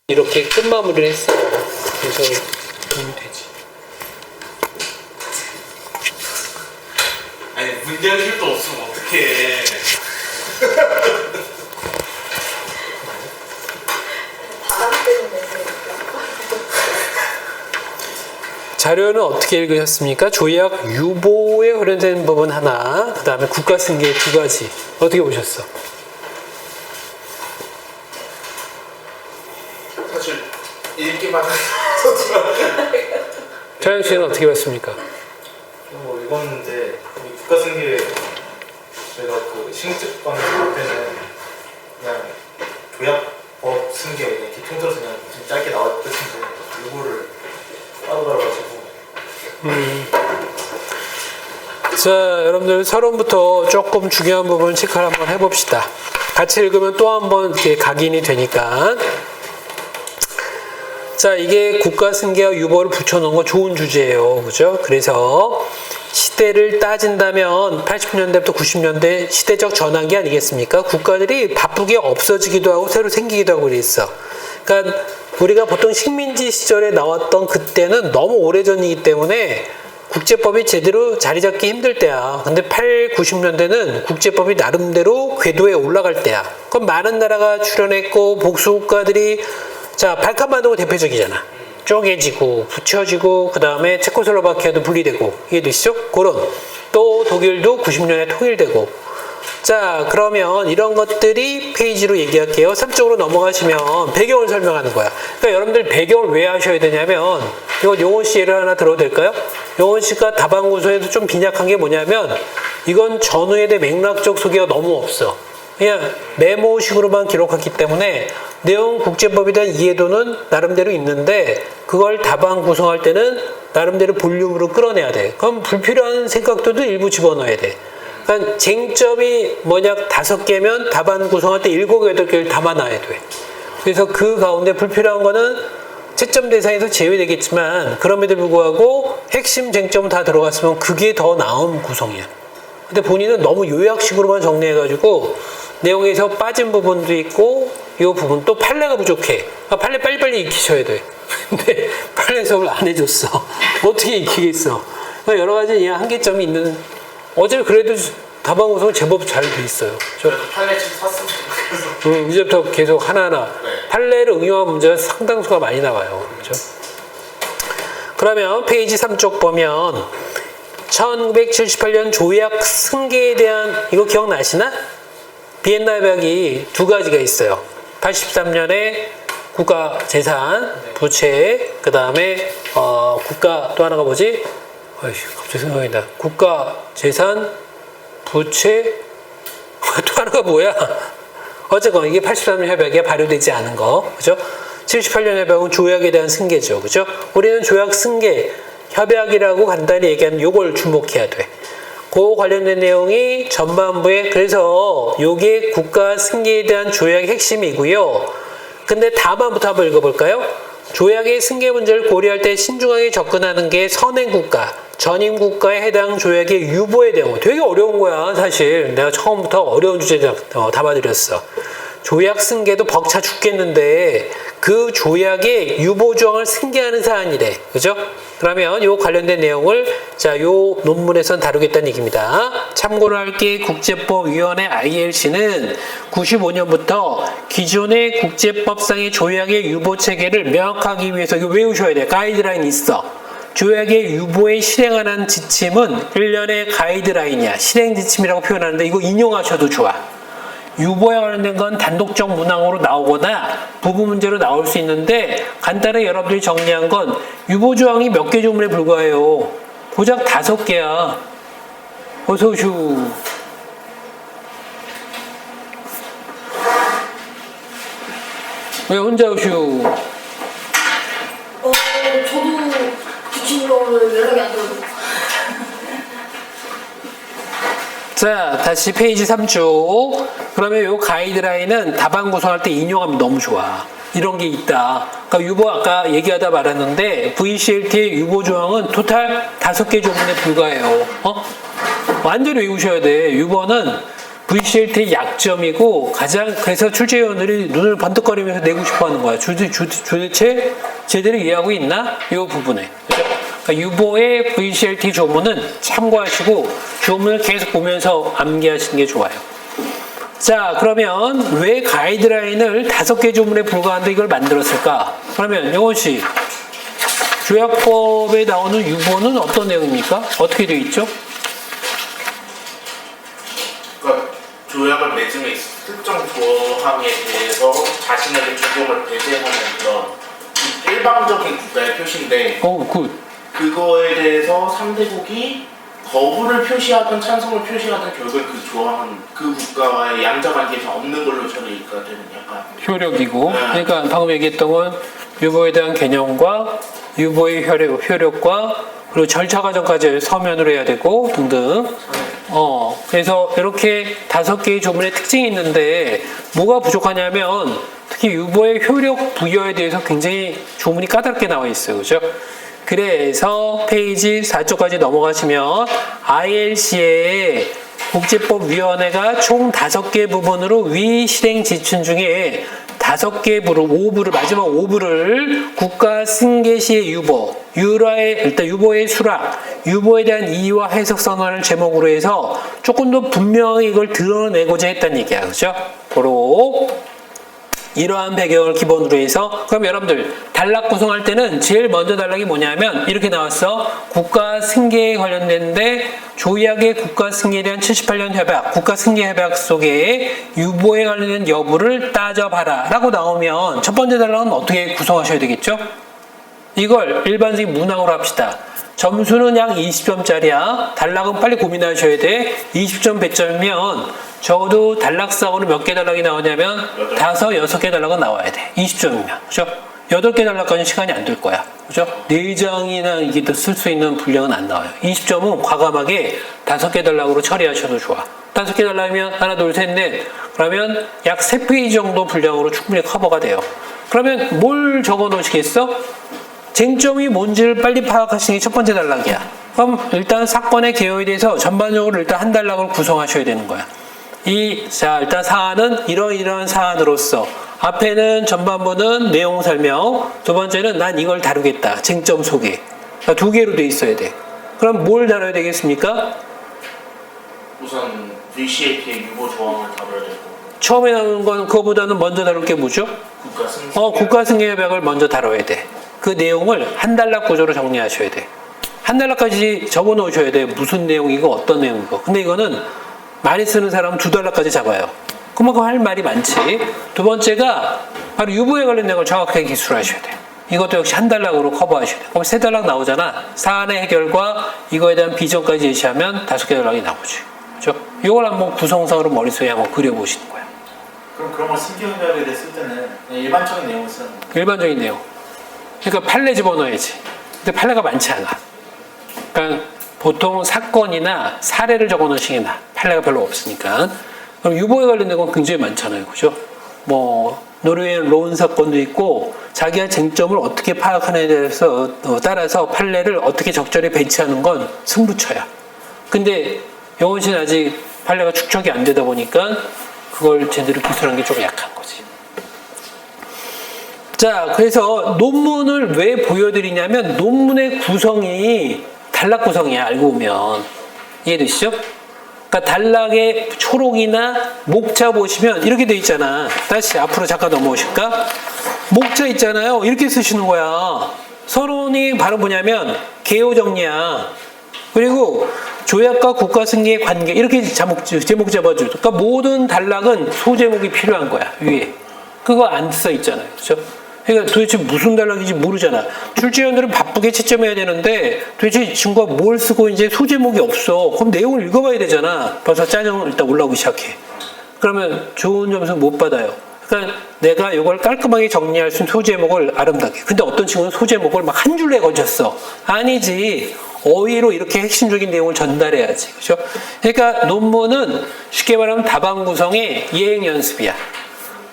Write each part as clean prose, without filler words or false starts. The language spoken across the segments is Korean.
이렇게 끝마무리를 했어요. 그래서 도움이 되지. 아니 문제할 일도 없으면 어떡해. 바람 때문에 자료는 어떻게 읽으셨습니까? 조약 유보에 관련된 부분 하나, 그 다음에 국가 승계 두 가지. 어떻게 보셨어? 사실 읽기만 해서 차영 씨는 어떻게 봤습니까? 뭐 읽었는데 이 국가승계 제가 그 신급관 할 때는 그냥 조약법 승계 그냥 기통 들어서 그냥 좀 짧게 나왔을 텐데 이거를 따로 달아가지고 자, 여러분들 서론부터 조금 중요한 부분 체크를 한번 해봅시다. 같이 읽으면 또 한번 이렇게 각인이 되니까. 자, 이게 국가 승계와 유보를 붙여놓은 거 좋은 주제예요. 그죠? 그래서 시대를 따진다면 80년대부터 90년대 시대적 전환기 아니겠습니까? 국가들이 바쁘게 없어지기도 하고 새로 생기기도 하고 그랬어. 그러니까 우리가 보통 식민지 시절에 나왔던 그때는 너무 오래전이기 때문에 국제법이 제대로 자리 잡기 힘들 때야. 근데 90년대는 국제법이 나름대로 궤도에 올라갈 때야. 그럼 많은 나라가 출연했고 복수국가들이 자, 발칸반도가 대표적이잖아. 쪼개지고 붙여지고 그 다음에 체코슬로바키아도 분리되고 이해되시죠? 그런 또 독일도 90년에 통일되고 자, 그러면 이런 것들이 페이지로 얘기할게요. 3쪽으로 넘어가시면 배경을 설명하는 거야. 그러니까 여러분들 배경을 왜 하셔야 되냐면 이거 용원 씨 예를 하나 들어도 될까요? 용원 씨가 다방구소에서 좀 빈약한 게 뭐냐면 이건 전후에 대해 맥락적 소개가 너무 없어. 그냥 메모식으로만 기록했기 때문에 내용 국제법에 대한 이해도는 나름대로 있는데 그걸 답안 구성할 때는 나름대로 볼륨으로 끌어내야 돼. 그럼 불필요한 생각들도 일부 집어넣어야 돼. 그러니까 쟁점이 뭐냐 5개면 답안 구성할 때 7, 8개를 담아놔야 돼. 그래서 그 가운데 불필요한 거는 채점 대상에서 제외되겠지만 그럼에도 불구하고 핵심 쟁점 다 들어갔으면 그게 더 나은 구성이야. 근데 본인은 너무 요약식으로만 정리해가지고 내용에서 빠진 부분도 있고 이 부분 또 판례가 부족해. 판례 빨리빨리 익히셔야 돼. 근데 판례 수업을 안 해줬어. 어떻게 익히겠어? 그러니까 여러 가지 한계점이 있는 어차피 그래도 답안 구성은 제법 잘 돼 있어요. 그래도 판례집 샀으면 좋겠어. 이제부터 계속 하나하나 네. 판례를 응용한 문제가 상당수가 많이 나와요. 그렇죠? 그러면 페이지 3쪽 보면 1978년 조약 승계에 대한 이거 기억나시나? 비엔나 협약이 두 가지가 있어요. 83년에 국가 재산, 부채, 그 다음에 국가 또 하나가 뭐지? 갑자기 생각이 나. 국가 재산, 부채, 또 하나가 뭐야? 어쨌건 이게 83년 협약에 발효되지 않은 거, 그죠? 78년 협약은 조약에 대한 승계죠, 그죠? 우리는 조약 승계 협약이라고 간단히 얘기하면 요걸 주목해야 돼. 그 관련된 내용이 전반부에 그래서 요게 국가 승계에 대한 조약의 핵심이고요. 근데 다음부터 한번 읽어볼까요? 조약의 승계 문제를 고려할 때 신중하게 접근하는 게 선행국가, 전임국가에 해당 조약의 유보에 대한 되게 어려운 거야. 사실 내가 처음부터 어려운 주제 담아드렸어. 조약 승계도 벅차 죽겠는데 그 조약의 유보 조항을 승계하는 사안이래. 그죠? 그러면 요 관련된 내용을 자, 요 논문에선 다루겠다는 얘기입니다. 참고로 할게 국제법위원회 ILC는 95년부터 기존의 국제법상의 조약의 유보 체계를 명확하기 위해서 이거 외우셔야 돼. 가이드라인이 있어. 조약의 유보에 실행하는 지침은 1년의 가이드라인이야. 실행 지침이라고 표현하는데 이거 인용하셔도 좋아. 유보에 관련된 건 단독적 문항으로 나오거나 부분 문제로 나올 수 있는데 간단하게 여러분들이 정리한 건 유보 조항이 몇 개 조문에 불과해요. 고작 5개야. 어서 오슈. 왜 혼자 오슈? 저도 그 친구랑은 연락이 안 돼요. 자, 다시 페이지 3쪽. 그러면 요 가이드라인은 답안 구성할 때 인용하면 너무 좋아. 이런 게 있다. 그러니까 유보 아까 얘기하다 말았는데 VCLT의 유보 조항은 토탈 5개 조문에 불과해요. 완전히 외우셔야 돼. 유보는 VCLT의 약점이고 가장 그래서 출제위원들이 눈을 번뜩거리면서 내고 싶어하는 거야. 도대체 제대로 이해하고 있나? 이 부분에. 그죠? 그러니까 유보의 VCLT 조문은 참고하시고 조문을 계속 보면서 암기하시는 게 좋아요. 자, 그러면 왜 가이드라인을 5개 조문에 불과한데 이걸 만들었을까? 그러면 영원 씨, 조약법에 나오는 유보는 어떤 내용입니까? 어떻게 되어 있죠? 그러니까 조약을 맺음에 있어 특정 조항에 대해서 자신에게 적용을 배제하는 그런 일방적인 국가의 표시인데 굿. 그거에 대해서 상대국이 거부를 표시하든 찬성을 표시하든 결국에 그 조항은 그 국가와의 양자 관계에서 없는 걸로 처리가 되는 약간 효력이고. 네. 그러니까 방금 얘기했던 건 유보에 대한 개념과 유보의 효력과 그리고 절차 과정까지 서면으로 해야 되고 등등. 그래서 이렇게 5개의 조문의 특징이 있는데 뭐가 부족하냐면 특히 유보의 효력 부여에 대해서 굉장히 조문이 까다롭게 나와 있어요. 그죠? 그래서 페이지 4쪽까지 넘어가시면 ILC의 국제법위원회가 총 5개 부분으로 위 실행 지침 중에 5개 부분, 5부를, 마지막 5부를 국가 승계 시의 유보, 일단 유보의 수락, 유보에 대한 이의와 해석 선언을 제목으로 해서 조금 더 분명히 이걸 드러내고자 했다는 얘기야. 그죠? 바로 이러한 배경을 기본으로 해서 그럼 여러분들 단락 구성할 때는 제일 먼저 단락이 뭐냐면 이렇게 나왔어. 국가 승계에 관련된데 조약의 국가 승계에 대한 78년 협약, 국가 승계 협약 속에 유보에 관련된 여부를 따져봐라 라고 나오면 첫 번째 단락은 어떻게 구성하셔야 되겠죠? 이걸 일반적인 문항으로 합시다. 점수는 약 20점짜리야. 단락은 빨리 고민하셔야 돼. 20점 100점이면 적어도 단락상으로 몇 개 단락이 나오냐면 5, 6개 단락은 나와야 돼. 20점이면. 그죠? 8개 단락까지는 시간이 안 될 거야. 그죠? 4장이나 이게 또 쓸 수 있는 분량은 안 나와요. 20점은 과감하게 5개 단락으로 처리하셔도 좋아. 5개 단락이면 하나, 둘, 셋, 넷. 그러면 약 3페이지 정도 분량으로 충분히 커버가 돼요. 그러면 뭘 적어 놓으시겠어? 쟁점이 뭔지를 빨리 파악하시는 게 첫 번째 단락이야. 그럼 일단 사건의 개요에 대해서 전반적으로 일단 한 단락을 구성하셔야 되는 거야. 자, 일단 사안은 이러이러한 사안으로서 앞에는 전반부는 내용 설명, 두 번째는 난 이걸 다루겠다. 쟁점 소개. 그러니까 2개로 돼 있어야 돼. 그럼 뭘 다뤄야 되겠습니까? 우선 VCAT의 유보 조항을 다뤄야 되고 처음에 나오는 건 그거보다는 먼저 다룰 게 뭐죠? 국가 승계 국가 승계 협약을 먼저 다뤄야 돼. 그 내용을 한 단락 구조로 정리하셔야 돼. 한 단락까지 적어 놓으셔야 돼. 무슨 내용이고 어떤 내용이고. 근데 이거는 많이 쓰는 사람은 2단락까지 잡아요. 그만큼 할 말이 많지. 두 번째가 바로 유보에 관련된 걸 정확하게 기술하셔야 돼. 이것도 역시 한 단락으로 커버하셔야 돼. 그럼 3단락 나오잖아. 사안의 해결과 이거에 대한 비전까지 제시하면 5개 단락이 나오지. 그렇죠? 이걸 한번 구성상으로 머릿속에 한번 그려보시는 거야. 그럼 그런 걸 승계협약에 대해 쓸 때는 그냥 일반적인 내용을 쓰는 거예요? 일반적인 내용. 그러니까 판례 집어넣어야지. 근데 판례가 많지 않아. 그러니까 보통 사건이나 사례를 적어 놓으시는 게 나아. 판례가 별로 없으니까. 그럼 유보에 관련된 건 굉장히 많잖아요. 그죠? 노르웨이 론 사건도 있고, 자기가 쟁점을 어떻게 파악하느냐에 대해서 따라서 판례를 어떻게 적절히 배치하는 건 승부처야. 근데 영원 씨는 아직 판례가 축적이 안 되다 보니까 그걸 제대로 기술하는 게 좀 약한 거지. 자, 그래서 논문을 왜 보여드리냐면 논문의 구성이 단락 구성이야. 알고 보면 이해되시죠? 그러니까 단락의 초록이나 목차 보시면 이렇게 돼 있잖아. 다시 앞으로 잠깐 넘어오실까? 목차 있잖아요. 이렇게 쓰시는 거야. 서론이 바로 뭐냐면 개요 정리야. 그리고 조약과 국가 승계의 관계 이렇게 제목 잡아줘. 그러니까 모든 단락은 소제목이 필요한 거야. 위에 그거 안 써 있잖아요. 그렇죠? 그러니까 도대체 무슨 단락인지 모르잖아. 출제위원들은 바쁘게 채점해야 되는데 도대체 이 친구가 뭘 쓰고 이제 소제목이 없어. 그럼 내용을 읽어봐야 되잖아. 벌써 짜증 일단 올라오기 시작해. 그러면 좋은 점수 못 받아요. 그러니까 내가 이걸 깔끔하게 정리할 수 있는 소제목을 아름답게. 근데 어떤 친구는 소제목을 막 한 줄에 걸쳤어. 아니지. 어휘로 이렇게 핵심적인 내용을 전달해야지. 그렇죠? 그러니까 논문은 쉽게 말하면 답안 구성의 예행 연습이야.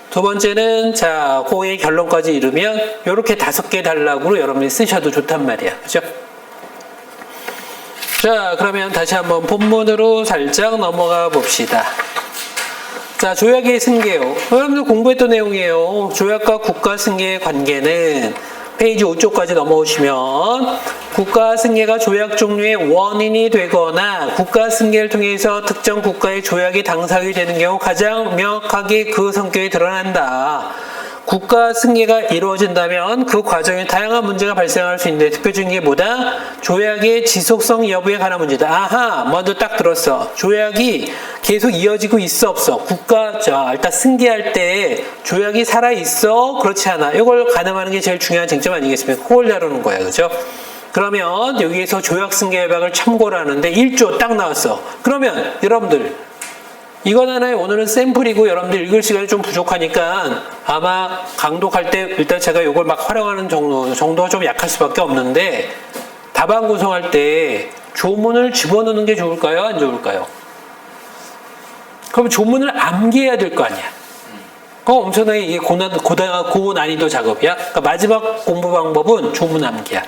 두 번째는 자, 그의 결론까지 이르면 이렇게 5개 단락으로 여러분이 쓰셔도 좋단 말이야. 그죠? 자, 그러면 다시 한번 본문으로 살짝 넘어가 봅시다. 자, 조약의 승계요. 여러분들 공부했던 내용이에요. 조약과 국가 승계의 관계는 페이지 5쪽까지 넘어오시면 국가 승계가 조약 종류의 원인이 되거나 국가 승계를 통해서 특정 국가의 조약이 당사하게 되는 경우 가장 명확하게 그 성격이 드러난다. 국가 승계가 이루어진다면 그 과정에 다양한 문제가 발생할 수 있는데 대표적인 게 뭐다? 조약의 지속성 여부에 관한 문제다. 아하, 먼저 딱 들었어. 조약이 계속 이어지고 있어 없어? 국가, 자, 일단 승계할 때 조약이 살아있어? 그렇지 않아? 이걸 가늠하는 게 제일 중요한 쟁점 아니겠습니까? 그걸 다루는 거야, 그죠? 그러면 여기에서 조약 승계 협약을 참고를 하는데 1조 딱 나왔어. 그러면 여러분들 이건 하나의 오늘은 샘플이고 여러분들 읽을 시간이 좀 부족하니까 아마 강독할 때 일단 제가 이걸 막 활용하는 정도가 좀 약할 수밖에 없는데 답안 구성할 때 조문을 집어넣는 게 좋을까요? 안 좋을까요? 그럼 조문을 암기해야 될 거 아니야. 엄청나게 이게 고난이도 작업이야. 그러니까 마지막 공부 방법은 조문 암기야.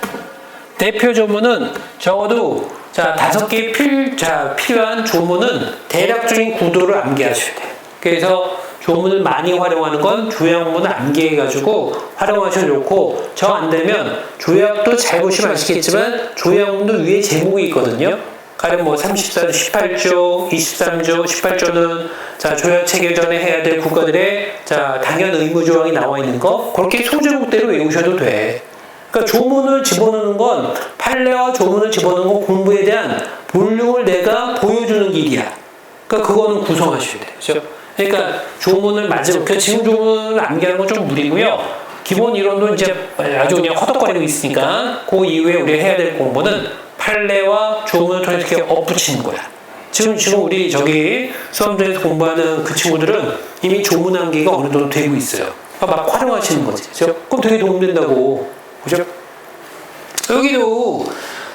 대표 조문은 적어도 자 5개 필요한 조문은 대략적인 구도를 암기하셔야 돼요. 그래서 조문을 많이 활용하는 건 조약문을 암기해가지고 활용하셔도 좋고 저 안 되면 조약도 잘 보시면 아시겠지만 조약문도 위에 제목이 있거든요. 가령 뭐 34조, 18조, 23조, 18조는 자 조약 체결 전에 해야 될 국가들의 자 당연 의무 조항이 나와 있는 거 그렇게 소제목대로 외우셔도 돼. 그러니까 조문을 집어넣는 건 판례와 조문을 집어넣는 건 공부에 대한 볼륨을 내가 보여주는 길이야. 그러니까 그거는 구성하셔야 돼요. 그렇죠? 그러니까 조문을 마지막 지금 조문을 암기하는 건 좀 무리고요. 기본 이론도 이제 아주 그냥 허덕거리고 있으니까 그 이후에 우리가 해야 될 공부는 판례와 조문을 통해서 이렇게 엇붙이는 거야. 지금 우리 저기 수험장에서 공부하는 그 친구들은 이미 조문 암기가 어느 정도 되고 있어요. 막 활용하시는 거지. 그렇죠? 그럼 되게 도움된다고. 그죠? 여기도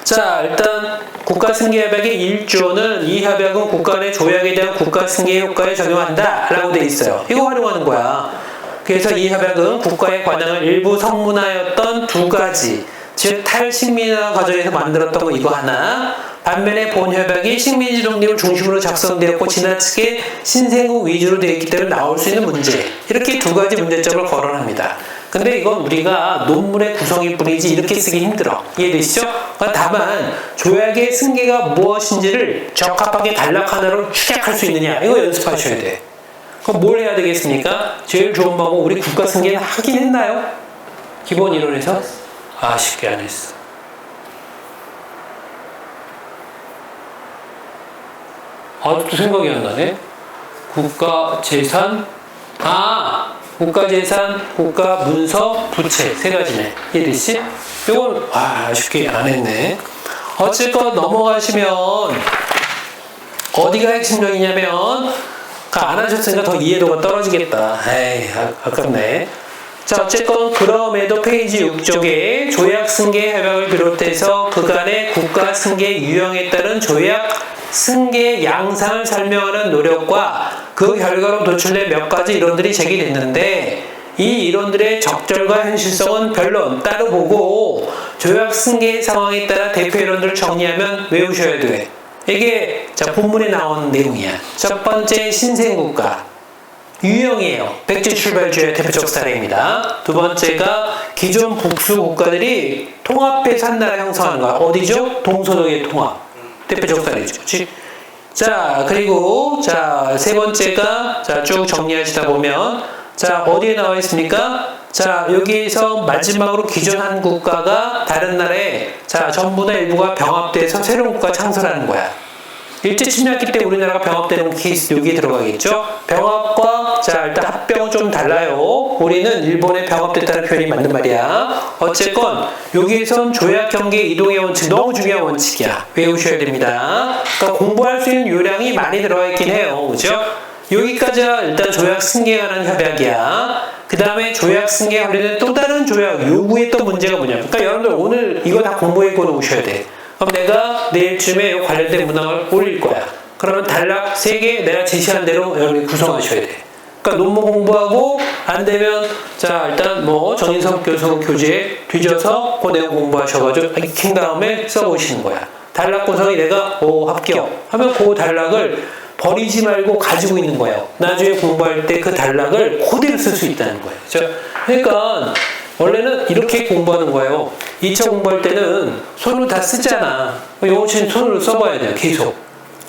자 일단 국가승계협약의 1조는 이 협약은 국가 내 조약에 대한 국가승계 효과에 적용한다 라고 돼 있어요. 이거 활용하는 거야. 그래서 이 협약은 국가의 관행을 일부 성문화였던 2가지 즉 탈식민화 과정에서 만들었던 거 이거 하나 반면에 본 협약이 식민지 독립을 중심으로 작성되었고 지나치게 신생국 위주로 되어 있기 때문에 나올 수 있는 문제 이렇게 2가지 문제점을 거론합니다. 근데 이건 우리가 논문의 구성일 뿐이지 이렇게 쓰기 힘들어. 이해되시죠? 다만 조약의 승계가 무엇인지를 적합하게 단락 하나로 축약할 수 있느냐 이거 연습하셔야 돼. 그럼 뭘 해야 되겠습니까? 제일 좋은 방법 우리 국가 승계는 하긴 했나요? 기본 이론에서? 쉽게 안 했어. 아직도 생각이 안 나네. 국가재산 국가재산, 국가문서, 부채 3가지네. 이해되시? 이건 쉽게 안 했네. 어쨌건 넘어가시면 어디가 핵심적이냐면 안 하셨으니까 더 이해도가 떨어지겠다. 에이 아깝네. 자 어쨌건 그럼에도 페이지 6쪽에 조약 승계 협약을 비롯해서 그간의 국가 승계 유형에 따른 조약 승계 양상을 설명하는 노력과 그 결과로 도출된 몇 가지 이론들이 제기됐는데 이 이론들의 적절과 현실성은 별론 따로 보고 조약 승계 상황에 따라 대표 이론들을 정리하면 외우셔야 돼. 이게 자 본문에 나온 내용이야. 첫 번째 신생국가 유형이에요. 백제 출발주의 대표적 사례입니다. 두 번째가 기존 복수 국가들이 통합해서 한 나라 형성하는 거야. 어디죠? 동서독의 통합. 대표적 사례죠. 그렇지? 자, 그리고 자, 세 번째가 자, 쭉 정리하시다 보면 자, 어디에 나와 있습니까? 자, 여기에서 마지막으로 기존 한 국가가 다른 나라에 자, 전부나 일부가 병합돼서 새로운 국가 창설하는 거야. 일제 침략기 때 우리나라가 병합되는 케이스 여기에 들어가겠죠? 병합과 자 일단 합병은 좀 달라요. 우리는 일본에 병합됐다는 표현이 맞는 말이야. 어쨌건 여기에선 조약 경계 이동의 원칙 너무 중요한 원칙이야. 외우셔야 됩니다. 그러니까 공부할 수 있는 요량이 많이 들어가 있긴 해요. 그죠? 여기까지가 일단 조약 승계에 관한 협약이야. 그 다음에 조약 승계에 관련된 또 다른 조약 요구했던 문제가 뭐냐. 그러니까 여러분들 오늘 이거 다 공부해 놓으셔야 돼. 그럼 내가 내일쯤에 관련된 문항을 올릴 거야. 그러면 단락 3개 내가 제시한 대로 여러분이 구성하셔야 돼. 그러니까 논문 공부하고 안 되면 자 일단 뭐 정인석 교수 교재 뒤져서 그 내용 공부하셔가지고 익힌 다음에 써보시는 거야. 단락 구성이 내가 합격 하면 그 단락을 버리지 말고 가지고 있는 거예요. 나중에 공부할 때 그 단락을 그대로 쓸 수 있다는 거예요. 그렇죠? 그러니까 원래는 이렇게 공부하는 거예요. 2차 공부할 때는 손으로 다 쓰잖아. 영어 치는 손으로 써봐야 돼요. 계속.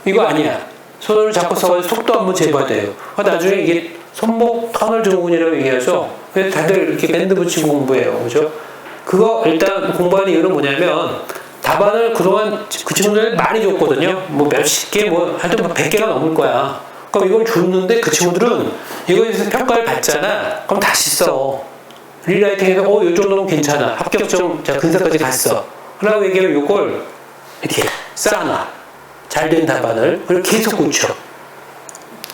이거 아니야. 손으로 자꾸 써서 속도 한번 재봐야 돼요. 나중에 이게 손목 터널 증후군이라고 얘기하죠. 그래서 다들 이렇게 밴드 붙이고 공부해요. 그죠? 그거 일단 공부하는 이유는 뭐냐면 답안을 그동안 그 친구들 많이 줬거든요. 뭐 몇십 개, 뭐 하여튼 뭐 100개가 넘을 거야. 그럼 이걸 줬는데 그 친구들은 이거에 대해서 평가를 받잖아. 그럼 다시 써. 리라이팅에서 이 정도는 괜찮아. 합격점 자 근사까지 갔어. 그러고 얘기하면 이걸 이렇게 쌓아놔. 잘된 답안을. 그리고 계속 고쳐.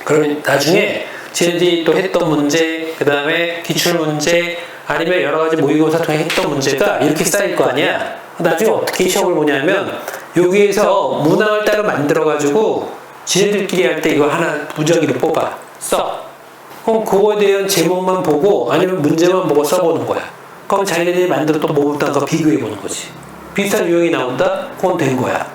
그러면 나중에 지네들이 또 했던 문제, 그 다음에 기출문제, 아니면 여러 가지 모의고사 통해 했던 문제가 이렇게 쌓일 거 아니야. 나중에 어떻게 시험을 보냐면 여기에서 문항을 따로 만들어가지고 지네들끼리 할 때 이거 하나 무작위로 뽑아. 써. 그럼 그거에 대한 제목만 보고 아니면 문제만 보고 써보는 거야. 그럼 자기네들이 만들어 또 뭐부터 비교해보는 거지. 비슷한 유형이 나온다? 그건 된 거야.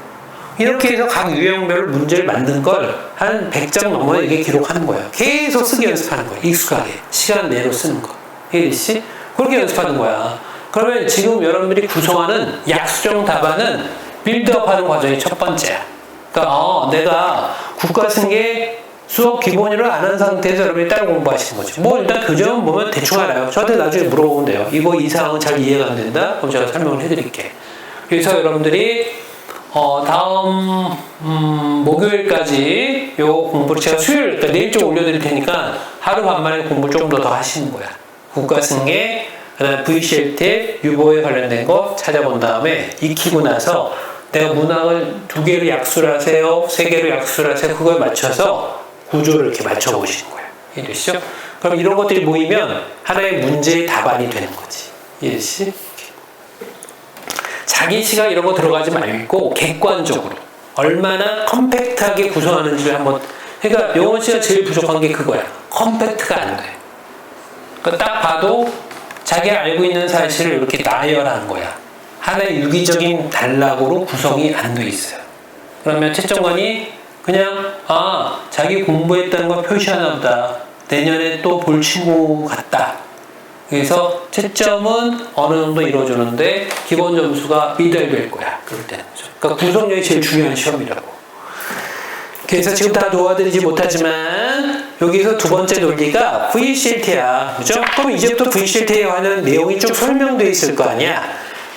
이렇게 해서 각 유형별로 문제를 만든 걸 한 100장 넘어 이게 기록하는 거야. 계속 쓰기 연습하는 거야. 익숙하게. 시간 내로 쓰는 거. 이해됐지? 그렇게 연습하는 거야. 그러면 지금 여러분들이 구성하는 약수정 답안은 빌드업하는 과정이 첫 번째야. 그러니까 내가 국가승계 수업 기본으로 안 한 상태에서 여러분이 따로 공부하시는 거죠. 뭐 일단 교재만 보면 대충 알아요. 저한테 나중에 물어보면 돼요. 이거 이 사항은 잘 이해가 안 된다? 그럼 제가 설명을 해드릴게. 그래서 여러분들이 다음 목요일까지 요 공부를 제가 수요일, 그러니까 내일 좀 올려드릴 테니까 하루 반만에 공부를 좀 더 하시는 거야. 국가승계, 그다음에 VCLT, 유보에 관련된 거 찾아본 다음에 익히고 나서 내가 문항을 2개로 약수를 하세요, 3개로 약수를 하세요. 그거에 맞춰서 구조를 이렇게 맞춰보시는 거예요. 이해되시죠? 그럼 이런 것들이 모이면 하나의 문제의 답안이 되는 거지. 이해되시? 자기 시각 이런 거 들어가지 말고 객관적으로 얼마나 컴팩트하게 구성하는지를 한번. 그러니까 영어 씨가 제일 부족한 게 그거야. 컴팩트가 안 돼. 그러니까 딱 봐도 자기가 알고 있는 사실을 이렇게 나열한 거야. 하나의 유기적인 단락으로 구성이 안 돼 있어요. 그러면 채점관이 그냥 자기 공부했다는 걸 표시하나 보다. 내년에 또 볼 친구 같다. 그래서 채점은 어느 정도 이루어주는데 기본 점수가 미달될 거야. 그럴 때는. 그러니까 구성력이 제일 중요한 시험이라고. 그래서 지금 다 도와드리지 못하지만 여기서 두 번째 논리가 VCLT야. 그죠? 그럼 이제부터 VCLT에 관한 내용이 좀 설명되어 있을 거 아니야.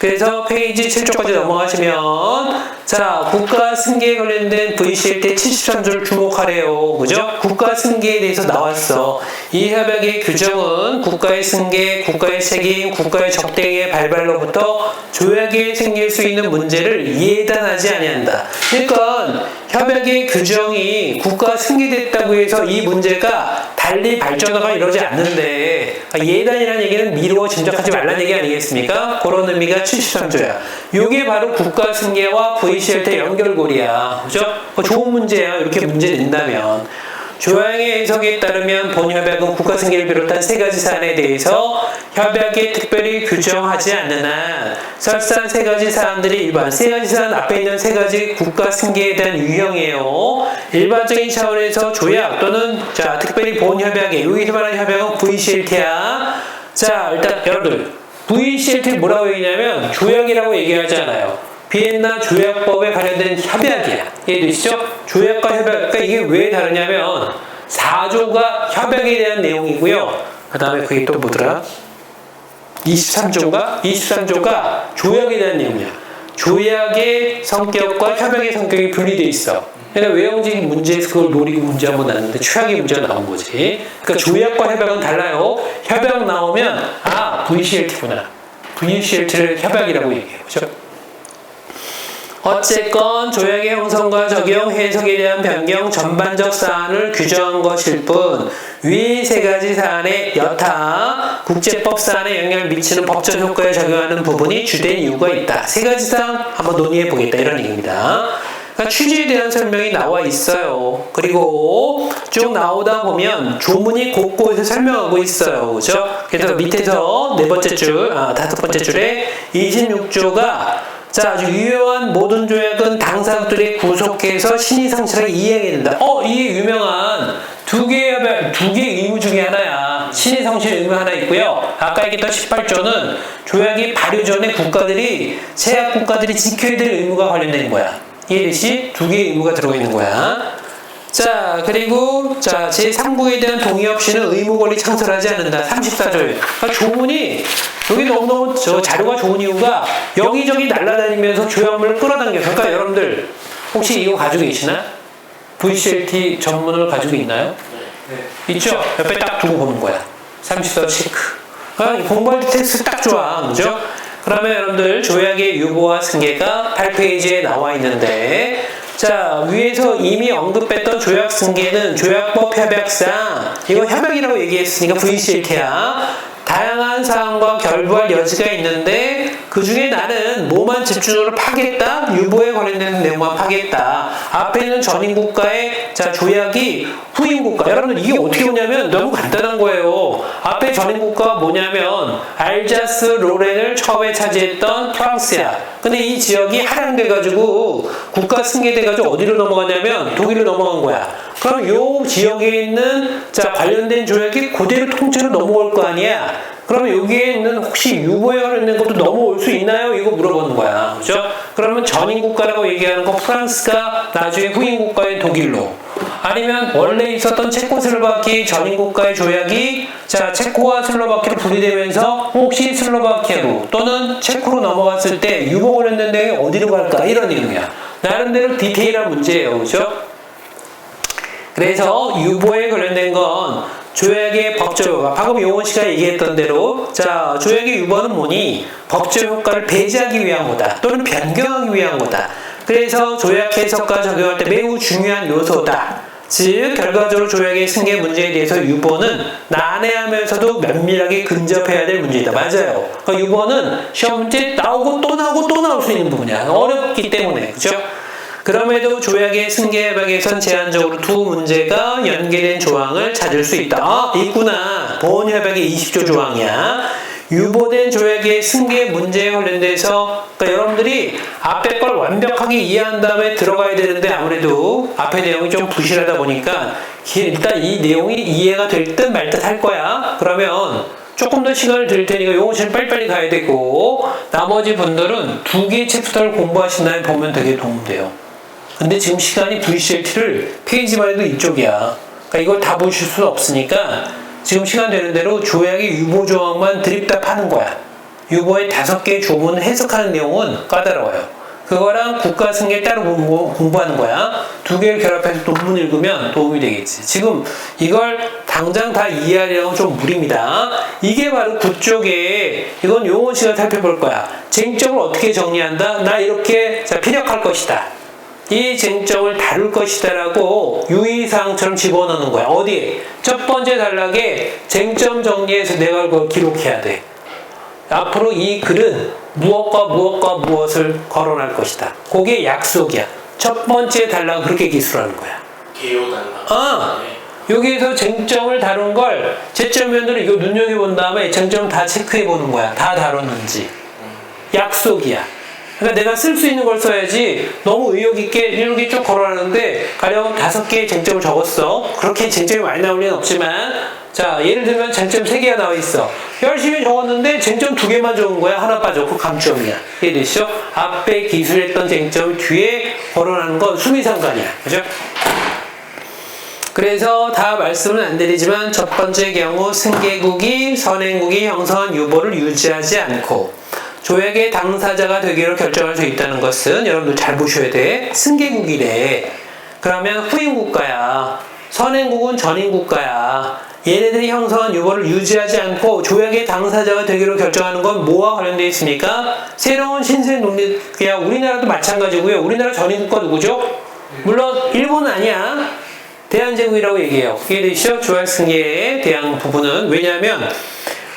그래서 페이지 7쪽까지 넘어가시면 자, 국가 승계에 관련된 VCLT 73조를 주목하래요. 그죠? 국가 승계에 대해서 나왔어. 이 협약의 규정은 국가의 승계, 국가의 책임, 국가의 적대의 발발로부터 조약에 생길 수 있는 문제를 예단하지 아니한다. 그러니까 협약의 규정이 국가 승계됐다고 해서 이 문제가 달리 발전화가 이러지 않는데 예단이라는 얘기는 미루어 짐작하지 말라는 얘기 아니겠습니까? 그런 의미가 73조야. 이게 바로 국가 승계와 VCLT 연결고리야. 그죠? 좋은 문제야. 이렇게 문제 낸다면. 조항의 해석에 따르면 본 협약은 국가 승계를 비롯한 3가지 사안에 대해서 협약에 특별히 규정하지 않는 설사 3가지 사안들이 일반 3가지 사안 앞에 있는 3가지 국가 승계에 대한 유형이에요. 일반적인 차원에서 조약 또는 자 특별히 본 협약에 여기서 말하는 협약은 VCLT야. 자 일단 여러분들 VCLT 뭐라고 얘기냐면 조약이라고 얘기하잖아요. 비엔나 조약법에 관련된 협약이야. 이해되시죠? 조약과 협약. 그러니까 이게 왜 다르냐면 4조가 협약에 대한 내용이고요. 그 다음에 그게 또 뭐더라? 23조인가? 23조가 조약에 대한 내용이야. 조약의 성격과 협약의 성격이 분리되어 있어. 그러니까 외형적인 문제에서 그걸 노리고 문제 한번 났는데 최악의 문제가 나온 거지. 그러니까 조약과 협약은 달라요. 협약 나오면 VCLT구나. VCLT를 협약이라고 얘기해요. 그렇죠? 어쨌건 조약의 형성과 적용, 해석에 대한 변경, 전반적 사안을 규정한 것일 뿐 위 3가지 사안에 여타 국제법 사안에 영향을 미치는 법전 효과에 적용하는 부분이 주된 이유가 있다. 3가지 사안 한번 논의해 보겠다 이런 얘기입니다. 그러니까 취지에 대한 설명이 나와 있어요. 그리고 쭉 나오다 보면 조문이 곳곳에 설명하고 있어요. 그죠? 그래서 밑에서 5번째 줄, 5번째 줄에 26조가 자, 아주 유효한 모든 조약은 당사국들이 구속해서 신의성실하게 이행해야 된다. 이게 유명한 두 개의 의무 중에 하나야. 신의성실 의무 하나 있고요. 아까 얘기했던 18조는 조약이 발효 전에 국가들이, 제약 국가들이 지켜야 될 의무가 관련된 거야. 이해되시? 두 개의 의무가 들어있는 거야. 자, 그리고 제3국에 대한 동의 없이는 의무 권리 창설하지 않는다. 34조에. 그러니까 조문이 여기 너무너무 자료가 좋은 이유가 여기저기 날아다니면서 조약물을 끌어당겨. 그러니까 여러분들 혹시 이거 가지고 계시나? VCLT 전문을 가지고 있나요? 네. 있죠? 옆에 딱 두고 보는 거야. 34조 체크. 그러니까 공부할 때 텍스트 딱 좋아. 그죠? 그러면 여러분들 조약의 유보와 승계가 8페이지에 나와 있는데, 자, 위에서 이미 언급했던 조약 승계는 조약법 협약상, 이거 협약이라고 얘기했으니까 VCLT야. 다양한 사항과 결부할 여지가 있는데 그 중에 나는 뭐만 집중적으로 파겠다? 유보에 관련된 내용만 파겠다. 앞에 있는 전인국가의 조약이 후인국가. 여러분들 이게 어떻게 오냐면 너무 간단한 거예요. 앞에 전인국가가 뭐냐면 알자스 로렌을 처음에 차지했던 프랑스야. 근데 이 지역이 할양돼가지고 국가 승계돼가지고 어디로 넘어가냐면 독일로 넘어간 거야. 그럼 요 지역에 있는 관련된 조약이 그대로 통째로 넘어올 거 아니야. 그러면 여기에 있는 혹시 유보에 관련된 것도 넘어올 수 있나요? 이거 물어보는 거야. 그죠? 그러면 전인국가라고 얘기하는 거 프랑스가 나중에 후인국가인 독일로, 아니면 원래 있었던 체코슬로바키아의 전인국가의 조약이 체코와 슬로바키아로 분리되면서 혹시 슬로바키아로 또는 체코로 넘어갔을 때 유보 관련된 내용이 어디로 갈까? 이런 내용이야. 나름대로 디테일한 문제예요. 그죠? 그래서 유보에 관련된 건 조약의 법적 효과, 방금 용원 씨가 얘기했던 대로 조약의 유보는 뭐니? 법적 효과를 배제하기 위한 거다 또는 변경하기 위한 거다. 그래서 조약 해석과 적용할 때 매우 중요한 요소다. 즉 결과적으로 조약의 승계 문제에 대해서 유보는 난해하면서도 면밀하게 근접해야 될 문제이다. 맞아요. 그러니까 유보는 시험 문제 나오고 또 나오고 또 나올 수 있는 부분이야. 어렵기 때문에. 그죠? 그럼에도 조약의 승계 협약에선 제한적으로 두 문제가 연계된 조항을 찾을 수 있다. 있구나. 보훈 협약의 20조 조항이야. 유보된 조약의 승계 문제에 관련돼서 여러분들이 앞에 걸 완벽하게 이해한 다음에 들어가야 되는데 아무래도 앞에 내용이 좀 부실하다 보니까 일단 이 내용이 이해가 될 듯 말 듯 할 거야. 그러면 조금 더 시간을 드릴 테니까 용어실 빨리빨리 가야 되고, 나머지 분들은 두 개의 챕터를 공부하신 다음에 보면 되게 도움돼요. 근데 지금 시간이 VCLT를 페이지만 해도 이쪽이야. 그러니까 이걸 다 보실 수는 없으니까 지금 시간 되는 대로 조약의 유보 조항만 드립답 하는 거야. 유보의 5개의 조문을 해석하는 내용은 까다로워요. 그거랑 국가 승계 따로 공부하는 거야. 두 개를 결합해서 논문 읽으면 도움이 되겠지. 지금 이걸 당장 다 이해하려면 좀 무리입니다. 이게 바로 그쪽에, 이건 용원 씨가 살펴볼 거야. 쟁점을 어떻게 정리한다? 나 이렇게 피력할 것이다. 이 쟁점을 다룰 것이다라고 유의사항처럼 집어넣는 거야. 어디에? 첫 번째 단락에 쟁점 정리해서 내가 그걸 기록해야 돼. 앞으로 이 글은 무엇과 무엇과 무엇을 거론할 것이다. 그게 약속이야. 첫 번째 단락은 그렇게 기술하는 거야. 개요 단락. 여기에서 쟁점을 다룬 걸 채점위원들은 이거 눈여겨본 다음에 쟁점 다 체크해보는 거야. 다 다뤘는지. 약속이야. 그러니까 내가 쓸 수 있는 걸 써야지. 너무 의욕 있게 이렇게 쭉 걸어놨는데 가령 5개의 쟁점을 적었어. 그렇게 쟁점이 많이 나올 리는 없지만, 예를 들면 쟁점 3개가 나와 있어. 열심히 적었는데 쟁점 2개만 적은 거야. 하나 빠졌고 감점이야. 이해되시죠? 앞에 기술했던 쟁점 뒤에 거론하는 건 수미상관이야. 그죠? 그래서 다 말씀은 안 드리지만 첫 번째 경우 승계국이 선행국이 형성한 유보를 유지하지 않고 조약의 당사자가 되기로 결정할 수 있다는 것은 여러분들 잘 보셔야 돼. 승계국이래. 그러면 후임국가야. 선행국은 전임국가야. 얘네들이 형성한 유보를 유지하지 않고 조약의 당사자가 되기로 결정하는 건 뭐와 관련되어 있습니까? 새로운 신생 독립이야. 우리나라도 마찬가지고요. 우리나라 전임국가 누구죠? 물론 일본은 아니야. 대한제국이라고 얘기해요. 이해되시죠? 조약 승계에 대한 부분은. 왜냐하면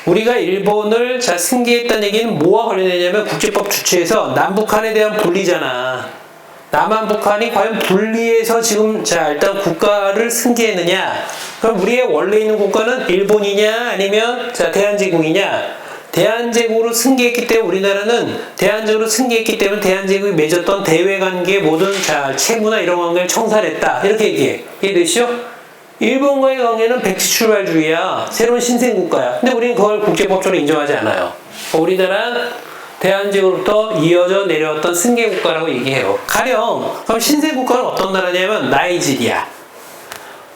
우리가 일본을 승계했다는 얘기는 뭐와 관련되냐면 국제법 주체에서 남북한에 대한 분리잖아. 남한 북한이 과연 분리해서 지금 일단 국가를 승계했느냐? 그럼 우리의 원래 있는 국가는 일본이냐 아니면 대한제국이냐? 대한제국으로 승계했기 때문에 우리나라는 대한제국으로 승계했기 때문에 대한제국이 맺었던 대외관계 모든 채무나 이런 관계를 청산했다. 이렇게 얘기해. 이해되시죠? 일본과의 관계는 백지 출발주의야. 새로운 신생국가야. 근데 우리는 그걸 국제법적으로 인정하지 않아요. 우리나라는 대한제국으로부터 이어져 내려왔던 승계국가라고 얘기해요. 가령 그럼 신생국가는 어떤 나라냐면 나이지리아.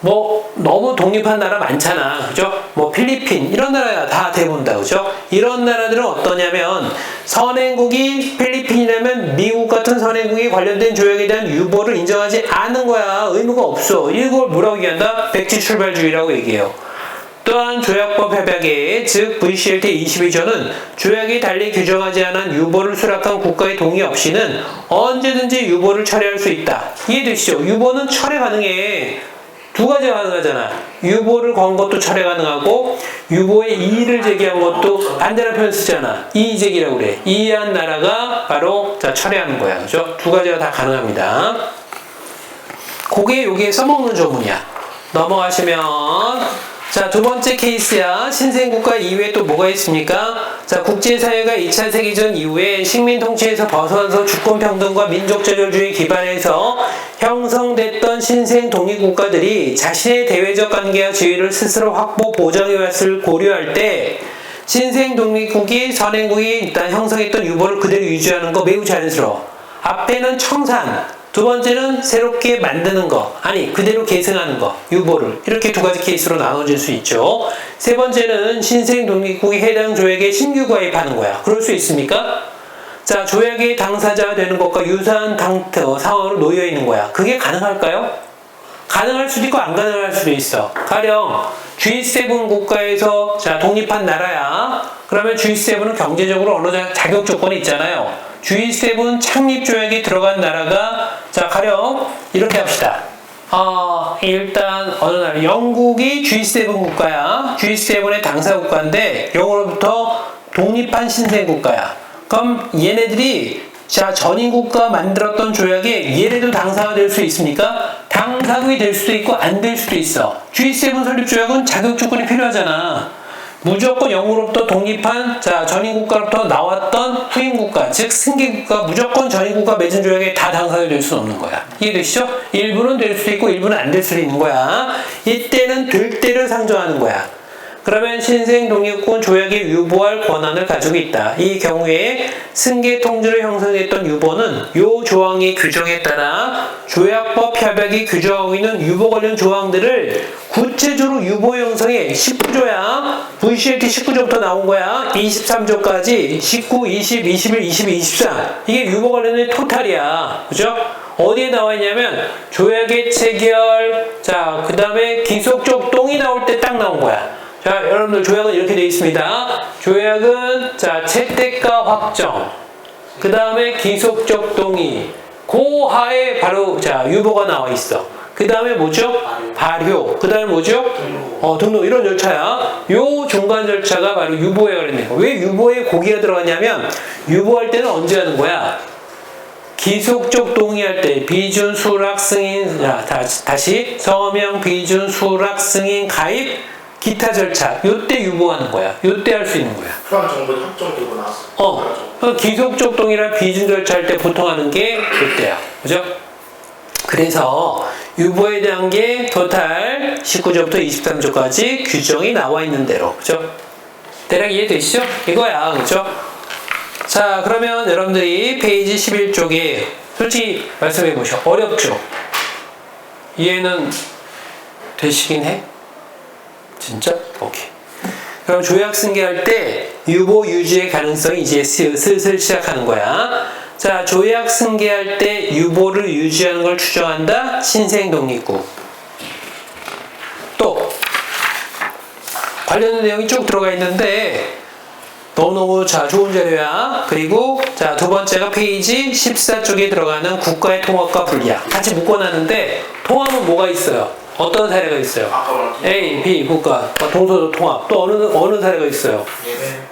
뭐 너무 독립한 나라 많잖아, 그죠? 뭐 필리핀 이런 나라야 다 대부분 다, 그죠? 이런 나라들은 어떠냐면 선행국이 필리핀이라면 미국 같은 선행국이 관련된 조약에 대한 유보를 인정하지 않는 거야. 의무가 없어. 이걸 뭐라고 얘기한다? 백지 출발주의라고 얘기해요. 또한 조약법 협약에 즉 VCLT 22조는 조약이 달리 규정하지 않은 유보를 수락한 국가의 동의 없이는 언제든지 유보를 철회할 수 있다. 이해되시죠? 유보는 철회 가능해. 두 가지가 가능하잖아. 유보를 건 것도 철회 가능하고 유보에 이의를 제기한 것도 반대로 표현 쓰잖아. 이의 제기라고 그래. 이의한 나라가 바로 철회하는 거야. 그죠? 두 가지가 다 가능합니다. 그게 여기에 써먹는 조문이야. 넘어가시면 자, 두 번째 케이스야. 신생국가 이후에 또 뭐가 있습니까? 자, 국제사회가 2차 세계전 이후에 식민 통치에서 벗어나서 주권평등과 민족자율주의 기반에서 형성됐던 신생 독립국가들이 자신의 대외적 관계와 지위를 스스로 확보 보장해왔을 고려할 때 신생 독립국이 선행국이 일단 형성했던 유보를 그대로 유지하는 거 매우 자연스러워. 앞에는 청산, 두 번째는 새롭게 만드는 거, 아니 그대로 계승하는 거, 유보를 이렇게 두 가지 케이스로 나눠질 수 있죠. 세 번째는 신생 독립국이 해당 조약에 신규 가입하는 거야. 그럴 수 있습니까? 자, 조약의 당사자가 되는 것과 유사한 상황으로 놓여 있는 거야. 그게 가능할까요? 가능할 수도 있고 안 가능할 수도 있어. 가령 G7 국가에서 자 독립한 나라야. 그러면 G7은 경제적으로 어느 자격 조건이 있잖아요. G7 창립 조약에 들어간 나라가 자 가령 이렇게 합시다. 일단 어느 나라 영국이 G7 국가야. G7의 당사 국가인데 영으로부터 독립한 신생 국가야. 그럼 얘네들이 자 전인국가 만들었던 조약에 얘네도 당사가 될 수 있습니까? 당사국이 될 수도 있고 안 될 수도 있어. G7 설립 조약은 자격 조건이 필요하잖아. 무조건 영으로부터 독립한 자 전인국가로부터 나왔던 후임국가 즉 승계국가 무조건 전인국가 맺은 조약에 다 당사가 될 수는 없는 거야. 이해되시죠? 일부는 될 수도 있고 일부는 안 될 수도 있는 거야. 이때는 될 때를 상정하는 거야. 그러면 신생 독립국은 조약에 유보할 권한을 가지고 있다. 이 경우에 승계 통지를 형성했던 유보는 요 조항의 규정에 따라 조약법 협약이 규정하고 있는 유보 관련 조항들을 구체적으로 유보 형성에 19조야. VCLT 19조부터 나온 거야. 23조까지 19, 20, 21, 22, 23 이게 유보 관련된 토탈이야. 그죠? 어디에 나와 있냐면 조약의 체결 자 그 다음에 기속적 동의 나올 때 딱 나온 거야. 자, 여러분들 조약은 이렇게 되어 있습니다. 조약은 자 채택과 확정, 그 다음에 기속적 동의, 그 하에 바로 자 유보가 나와 있어. 그 다음에 뭐죠? 발효. 그 다음에 뭐죠? 등록 이런 절차야. 요 중간 절차가 바로 유보에 관련된 거. 왜 유보에 고기가 들어갔냐면 유보할 때는 언제 하는 거야? 기속적 동의할 때 비준 수락 승인 자 다시 서명 비준 수락 승인 가입 기타 절차, 요때 유보하는 거야. 요때 할 수 있는 거야. 프랑 정부에 확정되고 나서. 기속적 동의랑 비준 절차 할 때 보통 하는 게 요때야. 그죠? 그래서 유보에 대한 게 토탈 19조부터 23조까지 규정이 나와 있는 대로. 그죠? 대략 이해되시죠? 이거야. 그죠? 자, 그러면 여러분들이 페이지 11쪽에 솔직히 말씀해 보셔. 어렵죠? 이해는 되시긴 해? 진짜? 오케이. 그럼 조약 승계할 때 유보 유지의 가능성이 이제 슬슬 시작하는 거야. 자, 조약 승계할 때 유보를 유지하는 걸 추정한다. 신생 독립국. 또 관련된 내용이 쭉 들어가 있는데 너무너무 자 좋은 자료야. 그리고 자 두 번째가 페이지 14쪽에 들어가는 국가의 통합과 분리야. 같이 묶어놨는데 통합은 뭐가 있어요? 어떤 사례가 있어요? A, B 국가, 동서도 통합. 또 어느 사례가 있어요? 예멘.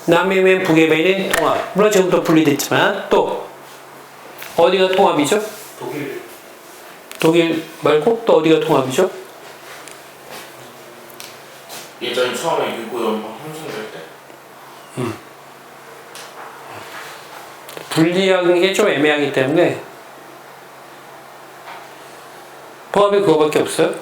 남예멘, 북예멘인 통합. 물론 지금부터 분리됐지만 또 어디가 통합이죠? 독일. 독일 말고 또 어디가 통합이죠? 예전에 처음에 유고 연방 형성될 때. 분리하는 게 좀 애매하기 때문에 포함이 그거밖에 없어요.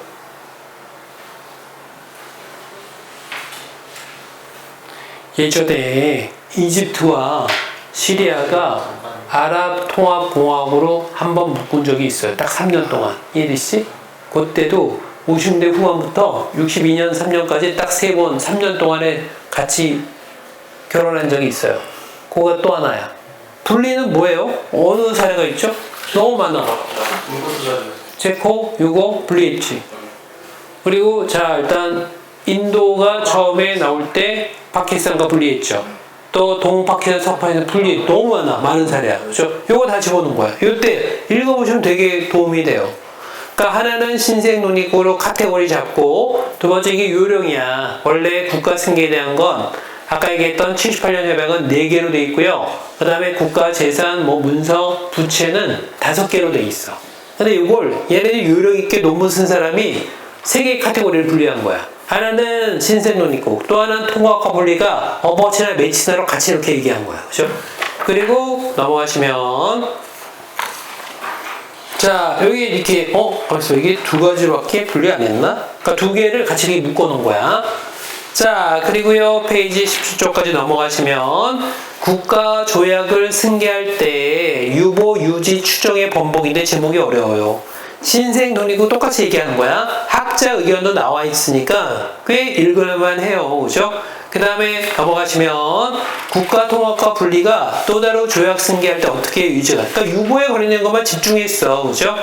예전에 이집트와 시리아가 아랍 통합공화국으로 한번 묶은 적이 있어요. 딱 3년 동안. 이해되시지? 그때도 50대 후반부터 62년 3년까지 딱 3번 3년 동안에 같이 결혼한 적이 있어요. 그거가 또 하나야. 분리는 뭐예요? 어느 사례가 있죠? 너무 많아. 체코, 유고 분리했지. 그리고 자 일단 인도가 처음에 나올 때 파키스탄과 분리했죠. 또 동파키스탄, 서파키스탄 분리 너무 많은 사례야. 그렇죠? 요거 다 집어넣은 거야. 요때 읽어보시면 되게 도움이 돼요. 그러니까 하나는 신생 논의구로 카테고리 잡고 두 번째 이게 요령이야. 원래 국가 승계에 대한 건 아까 얘기했던 78년 협약은 4개로 돼 있고요. 그 다음에 국가 재산, 문서, 부채는 5개로 돼 있어. 근데 이걸 얘네들이 요령 있게 논문 쓴 사람이 3개의 카테고리를 분리한 거야. 하나는 신생논의국, 또 하나는 통합과 분리가 어버치나 매치나로 같이 이렇게 얘기한 거야. 그죠? 그리고 넘어가시면 자 여기 이렇게 벌써 이게 2가지로밖에 분리 안 했나? 그러니까 2개를 같이 이렇게 묶어 놓은 거야. 자 그리고요 페이지 17쪽까지 넘어가시면 국가 조약을 승계할 때 유보 유지 추정의 번복인데 제목이 어려워요. 신생 논의고 똑같이 얘기하는 거야. 학자 의견도 나와 있으니까 꽤 읽을만 해요. 그죠? 그 다음에 넘어가시면 국가통합과 분리가 또 다른 조약 승계할 때 어떻게 유지가. 그러니까 유보에 관련된 것만 집중했어. 그죠?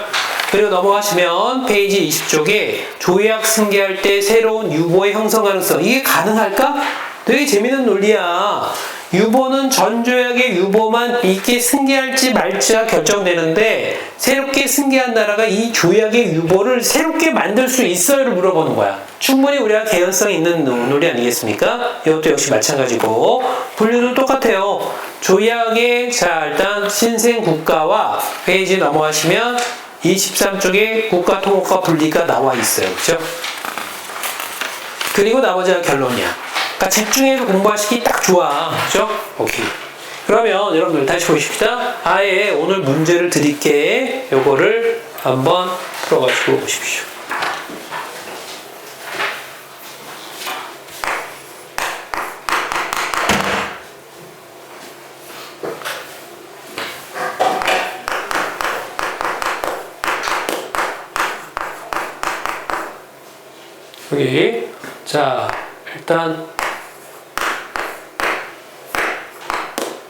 그리고 넘어가시면 페이지 20쪽에 조약 승계할 때 새로운 유보의 형성 가능성. 이게 가능할까? 되게 재밌는 논리야. 유보는 전 조약의 유보만 이게 승계할지 말지가 결정되는데 새롭게 승계한 나라가 이 조약의 유보를 새롭게 만들 수 있어요를 물어보는 거야. 충분히 우리가 개연성 있는 논리 아니겠습니까? 이것도 역시 마찬가지고 분류도 똑같아요. 조약의 자 일단 신생 국가와 페이지 넘어가시면 23쪽에 국가 통합과 분리가 나와 있어요. 그죠? 그리고 나머지가 결론이야. 그러니까 집중해서 공부하시기 딱 좋아. 그죠? 오케이. 그러면 여러분들 다시 보십시다. 아예 오늘 문제를 드릴게. 요거를 한번 풀어가지고 보십시오. 여기 자 일단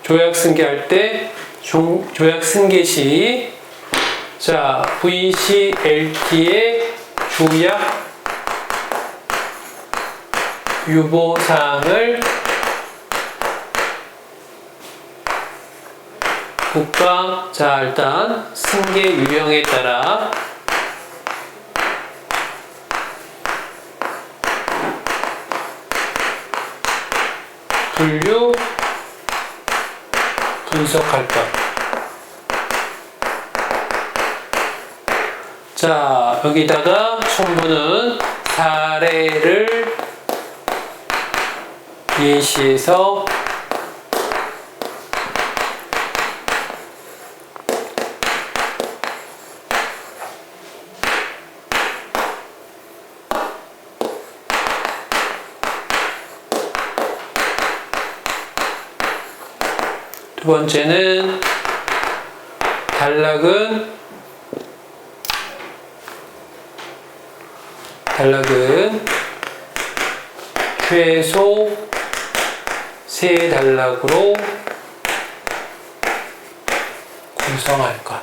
조약 승계할 때 조약 승계 시 자 VCLT의 조약 유보사항을 국가 자 일단 승계 유형에 따라 분류 분석할 것. 자 여기다가 첨부는 사례를 예시해서 두 번째는 단락은 최소 3단락으로 구성할 것.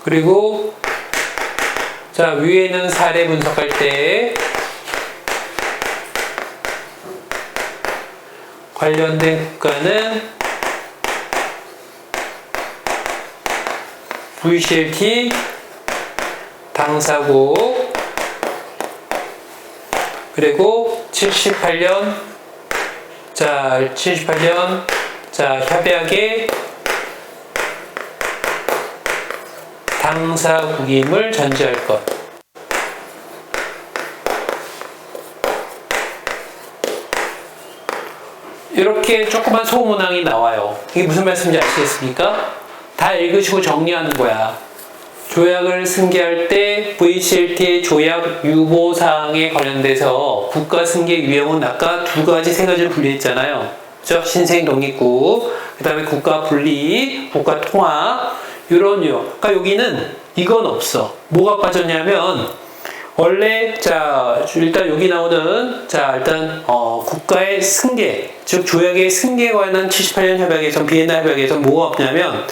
그리고 자 위에는 사례 분석할 때 관련된 국가는 VCLT 당사국 그리고 78년 자 협약의 당사국임을 전제할 것. 이렇게 조그만 소문항이 나와요. 이게 무슨 말씀인지 아시겠습니까? 다 읽으시고 정리하는 거야. 조약을 승계할 때 VCLT의 조약 유보사항에 관련돼서 국가 승계 유형은 아까 세 가지를 분리했잖아요. 그죠? 신생 독립국, 그 다음에 국가 분리, 국가 통합, 이런 유형. 그러니까 여기는 이건 없어. 뭐가 빠졌냐면, 원래, 자, 일단 여기 나오는, 자, 일단, 국가의 승계, 즉, 조약의 승계에 관한 78년 협약에서, 비엔나 협약에서 뭐가 없냐면,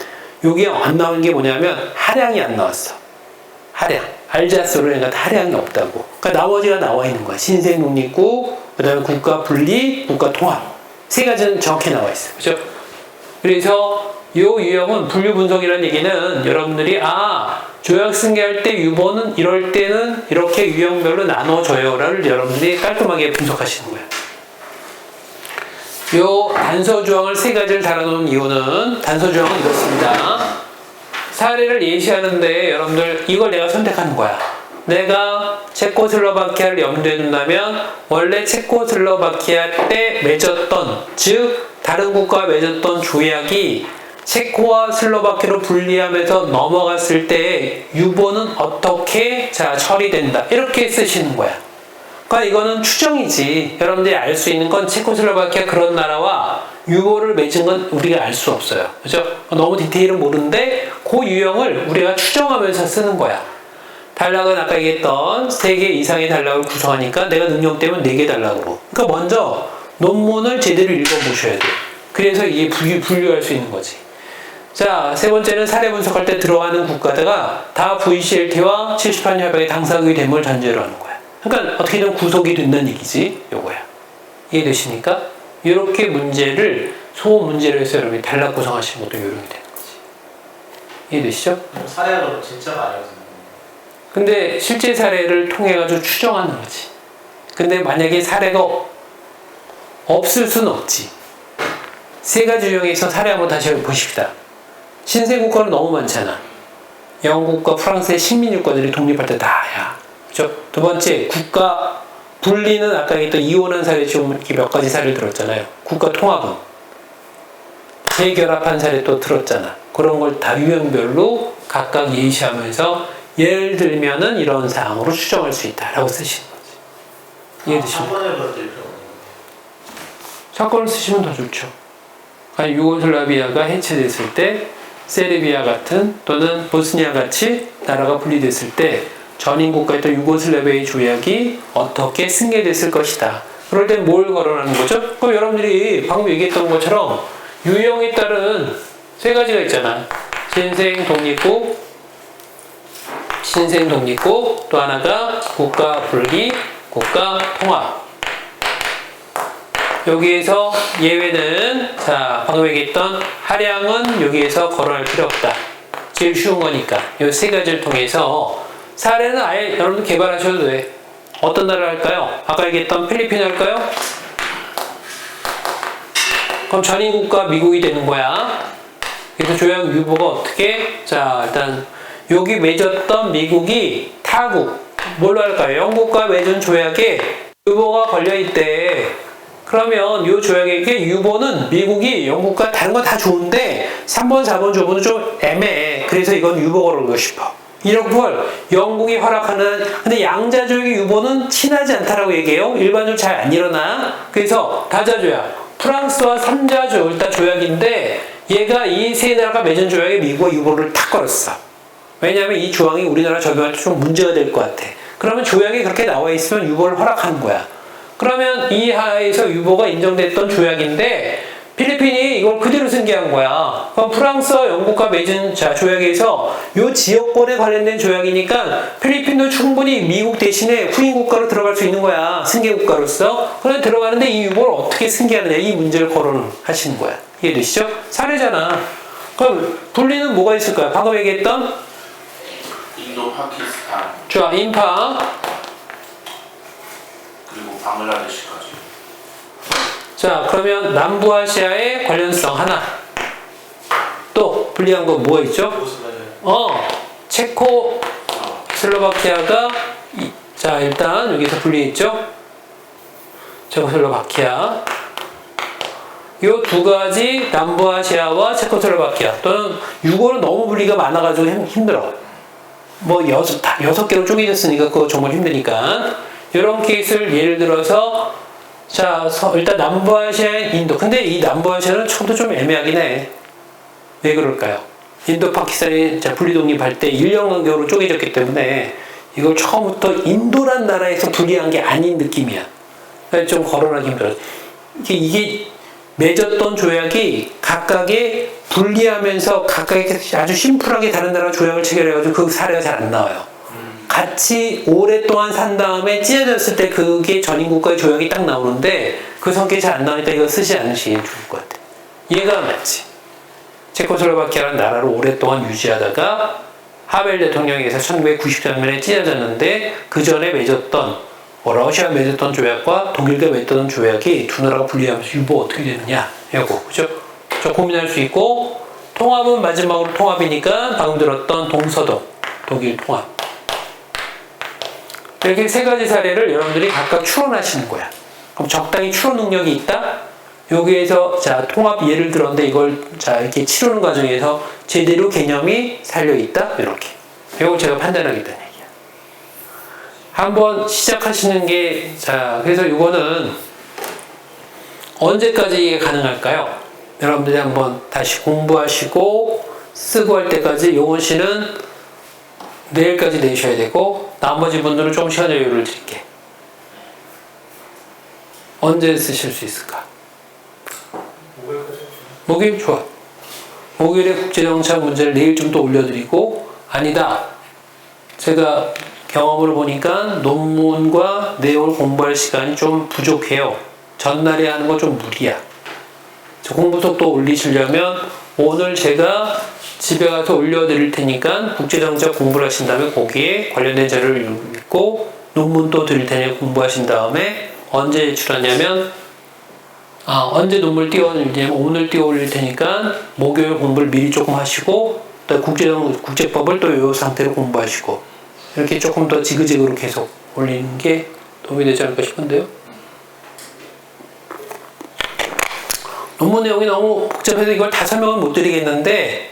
여기 안 나온 게 뭐냐면, 하량이 안 나왔어. 하량. 알자스로 그러니까 하량이 없다고. 그러니까 나머지가 나와 있는 거야. 신생 독립국, 그 다음에 국가 분리, 국가 통합. 세 가지는 정확히 나와 있어요. 그죠? 그래서, 이 유형은 분류 분석이라는 얘기는 여러분들이 조약 승계할 때 유보는 이럴 때는 이렇게 유형별로 나눠줘요를 여러분들이 깔끔하게 분석하시는 거예요. 요 단서 조항을 세 가지를 달아놓은 이유는 단서 조항은 이렇습니다. 사례를 예시하는데 여러분들 이걸 내가 선택하는 거야. 내가 체코슬로바키아를 염두에 둔다면 원래 체코슬로바키아 때 맺었던 즉 다른 국가와 맺었던 조약이 체코와 슬로바키아로 분리하면서 넘어갔을 때 유보는 어떻게 처리된다 이렇게 쓰시는 거야. 그러니까 이거는 추정이지. 여러분들이 알 수 있는 건 체코슬로바키아 그런 나라와 유보를 맺은 건 우리가 알 수 없어요. 그죠? 너무 디테일은 모르는데 그 유형을 우리가 추정하면서 쓰는 거야. 단락은 아까 얘기했던 3개 이상의 단락을 구성하니까 내가 능력 때문에 4개 단락으로. 그러니까 먼저 논문을 제대로 읽어보셔야 돼. 그래서 이게 분류할 수 있는 거지. 자, 세 번째는 사례 분석할 때 들어가는 국가가 다 VCLT와 78년 협약의 당사국이 됨을 전제로 하는 거야. 그러니까 어떻게든 구속이 된다는 얘기지. 요거야. 이해되십니까? 이렇게 문제를 소문제로 해서 여러분이 단락 구성하시는 것도 요령이 되는 거지. 이해되시죠? 사례가 진짜가 아니거든요. 근데 실제 사례를 통해 가지고 추정하는 거지. 근데 만약에 사례가 없을 수는 없지. 세 가지 유형에서 사례 한번 다시 보십시다. 신생 국가는 너무 많잖아. 영국과 프랑스의 식민유권들이 독립할 때 다야. 그죠? 두 번째, 국가 분리는 아까 얘기했던 이혼한 사례 지금 이렇게 몇 가지 사례를 들었잖아요. 국가 통합은 재결합한 사례 또 들었잖아. 그런 걸 다 유형별로 각각 예시하면서 예를 들면은 이런 사항으로 추정할 수 있다라고 쓰시는 거지. 이해되십니까? 사건을 쓰시면 더 좋죠. 아니, 유고슬라비아가 해체됐을 때 세르비아 같은 또는 보스니아 같이 나라가 분리됐을 때 전인국가였던 유고슬라비아의 조약이 어떻게 승계됐을 것이다. 그럴 땐 뭘 거론하는 거죠? 그럼 여러분들이 방금 얘기했던 것처럼 유형에 따른 세 가지가 있잖아. 신생 독립국, 또 하나가 국가 분리, 국가 통합. 여기에서 예외는 방금 얘기했던 하량은 여기에서 거론할 필요 없다. 제일 쉬운 거니까 이 세 가지를 통해서 사례는 아예 여러분들 개발하셔도 돼. 어떤 나라 할까요? 아까 얘기했던 필리핀 할까요? 그럼 전인국가 미국이 되는 거야. 그래서 조약 유보가 어떻게? 일단 여기 맺었던 미국이 타국 뭘로 할까요? 영국과 맺은 조약에 유보가 걸려있대. 그러면 이 조약에게 유보는 미국이 영국과 다른 건 다 좋은데 3번, 4번 조보는 좀 애매해. 그래서 이건 유보 걸고 싶어. 이런 걸 영국이 허락하는, 근데 양자 조약의 유보는 친하지 않다라고 얘기해요. 일반적으로 잘 안 일어나. 그래서 다자 조약, 프랑스와 3자 조약인데 얘가 이 세 나라가 맺은 조약에 미국과 유보를 탁 걸었어. 왜냐하면 이 조항이 우리나라 적용할 때 좀 문제가 될 것 같아. 그러면 조약에 그렇게 나와 있으면 유보를 허락하는 거야. 그러면 이 하에서 유보가 인정됐던 조약인데 필리핀이 이걸 그대로 승계한 거야. 그럼 프랑스와 영국과 맺은 조약에서 이 지역권에 관련된 조약이니까 필리핀도 충분히 미국 대신에 후임 국가로 들어갈 수 있는 거야. 승계 국가로서. 그런데 들어가는데 이 유보를 어떻게 승계하느냐, 이 문제를 거론하시는 거야. 이해되시죠? 사례잖아. 그럼 분리는 뭐가 있을까요? 방금 얘기했던 인도, 파키스탄, 자, 인파, 그리고 방글라데시까지. 자, 그러면 남부아시아의 관련성 하나. 또 분리한 거 뭐가 있죠? 체코, 슬로바키아가 자, 일단 여기서 분리했죠? 체코슬로바키아. 이 두 가지 남부아시아와 체코슬로바키아 또는 유고는 너무 분리가 많아가지고 힘들어. 뭐 여섯 개로 쪼개졌으니까 그거 정말 힘드니까 이런 케이스를 예를 들어서 자 일단 남부아시아의 인도. 근데 이 남부아시아는 처음부터 좀 애매하긴 해. 왜 그럴까요? 인도 파키스탄이 분리 독립할 때 1년 간격으로 쪼개졌기 때문에 이걸 처음부터 인도란 나라에서 분리한 게 아닌 느낌이야. 좀 거론하기 힘들어. 이게 맺었던 조약이 각각의 분리하면서 각각의 아주 심플하게 다른 나라 조약을 체결해가지고 그 사례가 잘 안 나와요. 같이 오랫동안 산 다음에 찢어졌을 때 그게 전인국가의 조약이 딱 나오는데 그 성격이 잘 안 나오니까 이거 쓰지 않으시는 게 좋을 것 같아. 얘가 맞지. 체코슬로바키아라는 나라를 오랫동안 유지하다가 하벨 대통령에서 1993년에 찢어졌는데 그 전에 맺었던 러시아가 맺었던 조약과 독일과 맺었던 조약이 두 나라가 분리하면서 유보 어떻게 되느냐 이거 그죠? 저 고민할 수 있고 통합은 마지막으로 통합이니까 방금 들었던 동서독 독일 통합 이렇게 세 가지 사례를 여러분들이 각각 추론하시는 거야. 그럼 적당히 추론 능력이 있다? 여기에서 자 통합 예를 들었는데 이걸 자 이렇게 치르는 과정에서 제대로 개념이 살려 있다 이렇게 이걸 제가 판단하겠다는 얘기야. 한번 시작하시는 게 자 그래서 이거는 언제까지 이게 가능할까요? 여러분들이 한번 다시 공부하시고 쓰고 할 때까지 용원 씨는 내일까지 내셔야 되고 나머지 분들은 좀 시간 여유를 드릴게. 언제 쓰실 수 있을까? 목요일 좋아. 목요일에 국제정치학 문제를 내일 좀 더 올려드리고 아니다. 제가 경험으로 보니까 논문과 내용을 공부할 시간이 좀 부족해요. 전날에 하는 거 좀 무리야. 공부 속도 올리시려면 오늘 제가 집에 가서 올려드릴 테니까 국제정치학 공부를 하신 다음에 거기에 관련된 자료를 읽고 논문도 드릴 테니 공부하신 다음에 언제 제출하냐면 언제 논문을 띄워올리냐면 오늘 띄워올릴 테니까 목요일 공부를 미리 조금 하시고 또 국제법을 또 이 상태로 공부하시고 이렇게 조금 더 지그재그로 계속 올리는 게 도움이 되지 않을까 싶은데요. 논문 내용이 너무 복잡해서 이걸 다 설명은 못 드리겠는데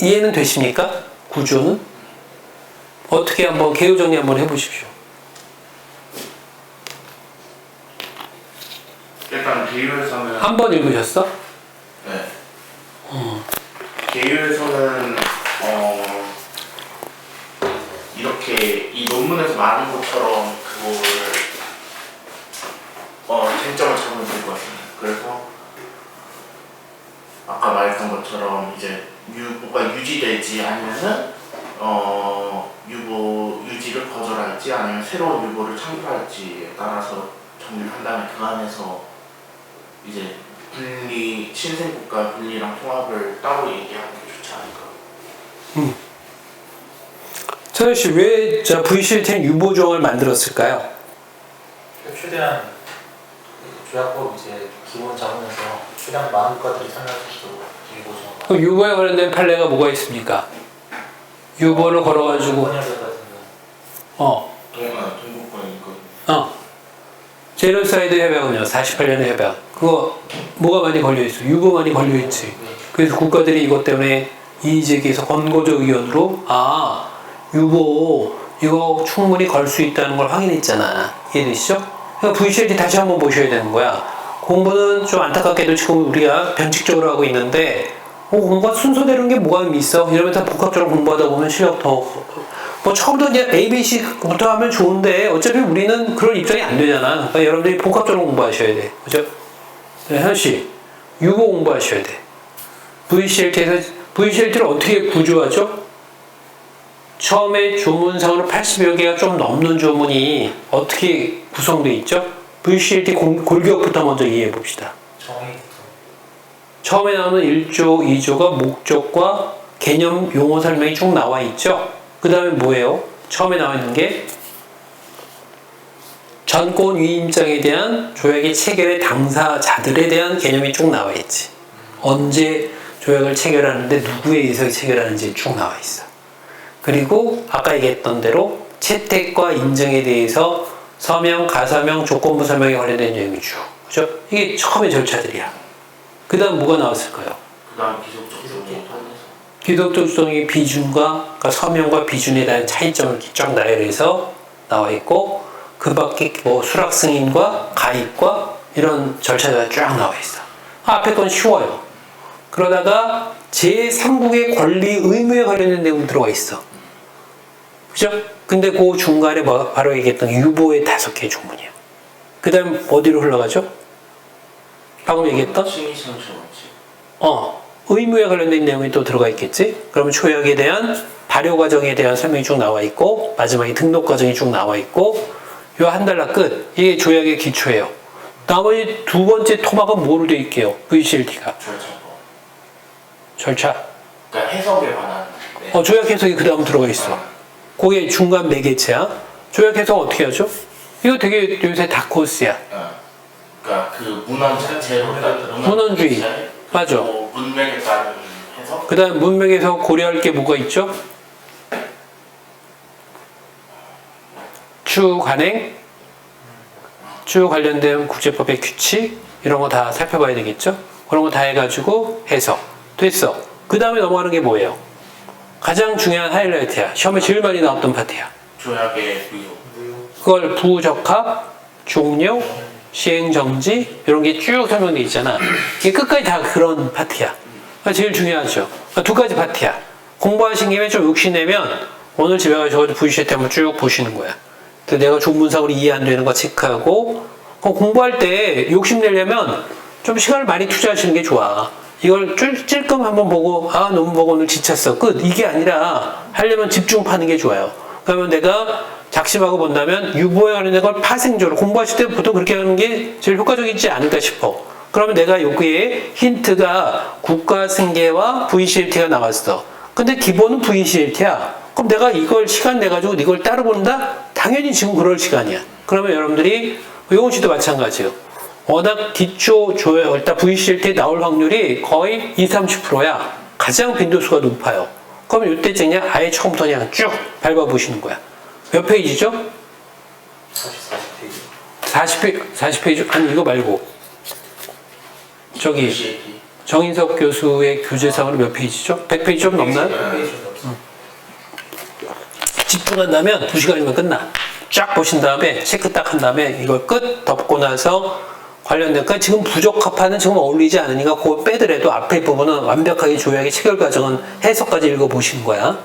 이해는 되십니까? 구조는? 어떻게 한번 개요 정리 한번 해보십시오. 일단 개요에서는 한 번 읽으셨어? 네. 개요에서는 이렇게 이 논문에서 말한 것처럼 그거를 쟁점을 잡으면 될 것 같습니다. 그래서 아까 말했던 것처럼 이제 유보가 유지될지 아니면은 유보 유지를 거절할지 아니면 새로운 유보를 창조할지에 따라서 정리를 한 다음에 그 안에서 이제 분리 신생국가 분리랑 통합을 따로 얘기하는 게 좋지 않을까. 서현 씨, 왜 VCLT는 유보 조항을 만들었을까요? 최대한 조약법 이제 기본 잡으면서 최대한 많은 국가들이 참여할 수 있도록 기고정. 그럼 유보에 관련된 판례가 뭐가 있습니까? 유보를 걸어가지고 동북권이니까. 제노사이드 협약은요, 48년의 협약. 그거 뭐가 많이 걸려있어? 유보 많이 걸려있지. 그래서 국가들이 이것 때문에 이의제기해서 권고적 의견으로 유보 이거 충분히 걸 수 있다는 걸 확인했잖아. 이해되시죠? 그러니까 VCLT 다시 한번 보셔야 되는 거야. 공부는 좀 안타깝게도 지금 우리가 변칙적으로 하고 있는데 공부가 순서대로인 게 뭐가 있어? 이러면서 복합적으로 공부하다 보면 실력 뭐 처음부터 그냥 ABC부터 하면 좋은데 어차피 우리는 그런 입장이 안 되잖아. 그러니까 여러분들이 복합적으로 공부하셔야 돼. 그죠? 네, 현씨 유보 공부하셔야 돼. VCLT를 어떻게 구조하죠? 처음에 조문상으로 80여 개가 좀 넘는 조문이 어떻게 구성되어 있죠? VCLT 골격부터 먼저 이해해 봅시다. 처음에 나오는 1조, 2조가 목적과 개념 용어 설명이 쭉 나와 있죠? 그 다음에 뭐예요? 처음에 나와 있는 게 전권 위임장에 대한 조약의 체결의 당사자들에 대한 개념이 쭉 나와 있지. 언제 조약을 체결하는데 누구에 의해서 체결하는지 쭉 나와 있어. 그리고 아까 얘기했던 대로 채택과 인증에 대해서 서명, 가서명, 조건부 설명에 관련된 내용이 쭉. 그죠? 이게 처음의 절차들이야. 그 다음 뭐가 나왔을까요? 그다음 기속적 조정에 관해서 기독적 조정의 비준과 그러니까 서명과 비준에 대한 차이점을 이렇게 쫙 나열해서 나와 있고 그 밖에 뭐 수락 승인과 가입과 이런 절차가 쫙 나와 있어. 앞에 건 쉬워요. 그러다가 제3국의 권리 의무에 관련된 내용 들어가 있어. 그죠? 근데 그 중간에 뭐 바로 얘기했던 유보의 5개의 조문이야. 그 다음 어디로 흘러가죠? 방금 얘기했던 신의성처 원칙. 의무에 관련된 내용이 또 들어가 있겠지? 그러면 초약에 대한 발효 과정에 대한 설명이 쭉 나와 있고 마지막에 등록 과정이 쭉 나와 있고 요 한 달락 끝. 이게 조약의 기초예요. 나머지 두 번째 토막은 뭐로 되어 있게요? VCLT가. 절차법. 절차. 그러니까 해석에 관한. 네. 조약 해석이 그 다음 들어가 있어. 그게 중간 매개체야. 조약 해석 어떻게 하죠? 이거 되게 요새 다코스야. 그러니까 그 문헌 자체로 문헌주의. 맞아. 뭐 문맥에 따른 해석. 그 다음 문맥에서 고려할 게 뭐가 있죠? 추후 관행, 추후 관련된 국제법의 규칙 이런 거 다 살펴봐야 되겠죠? 그런 거 다 해가지고 해석 됐어. 그 다음에 넘어가는 게 뭐예요? 가장 중요한 하이라이트야. 시험에 제일 많이 나왔던 파트야. 조약의 무효. 그걸 부적합, 종료, 시행정지 이런 게 쭉 설명돼 있잖아. 이게 끝까지 다 그런 파트야. 그러니까 제일 중요하죠. 그러니까 두 가지 파트야. 공부하신 김에 좀 욕심내면 오늘 집에 가서 VCT 한번 쭉 보시는 거야. 내가 조문상으로 이해 안 되는 거 체크하고 공부할 때 욕심내려면 좀 시간을 많이 투자하시는 게 좋아. 이걸 찔끔 한번 보고 논문 보고 오늘 지쳤어 끝 이게 아니라 하려면 집중 파는 게 좋아요. 그러면 내가 작심하고 본다면 유보에 관련된 걸 파생적으로 공부하실 때 보통 그렇게 하는 게 제일 효과적이지 않을까 싶어. 그러면 내가 여기에 힌트가 국가승계와 VCLT가 나왔어. 근데 기본은 VCLT야. 그럼 내가 이걸 시간 내가지고 이걸 따로 본다? 당연히 지금 그럴 시간이야. 그러면 여러분들이 용훈 씨도 마찬가지예요. 워낙 기초 조회, 일단 VCLT에 나올 확률이 거의 20-30%야. 가장 빈도수가 높아요. 그러면 이때쯤 그냥 아예 처음부터 그냥 쭉 밟아보시는 거야. 몇 페이지죠? 40페이지. 40페이지? 아니, 이거 말고. 저기, VCLT. 정인석 교수의 교재상으로 몇 페이지죠? 100페이지 좀 넘나요? 집중한다면 2시간이면 끝나. 쫙 보신 다음에 체크 딱 한 다음에 이걸 끝 덮고 나서 관련된 거 지금 부적합하는 지금 어울리지 않으니까 그거 빼더라도 앞에 부분은 완벽하게 조약의 체결 과정은 해석까지 읽어보시는 거야.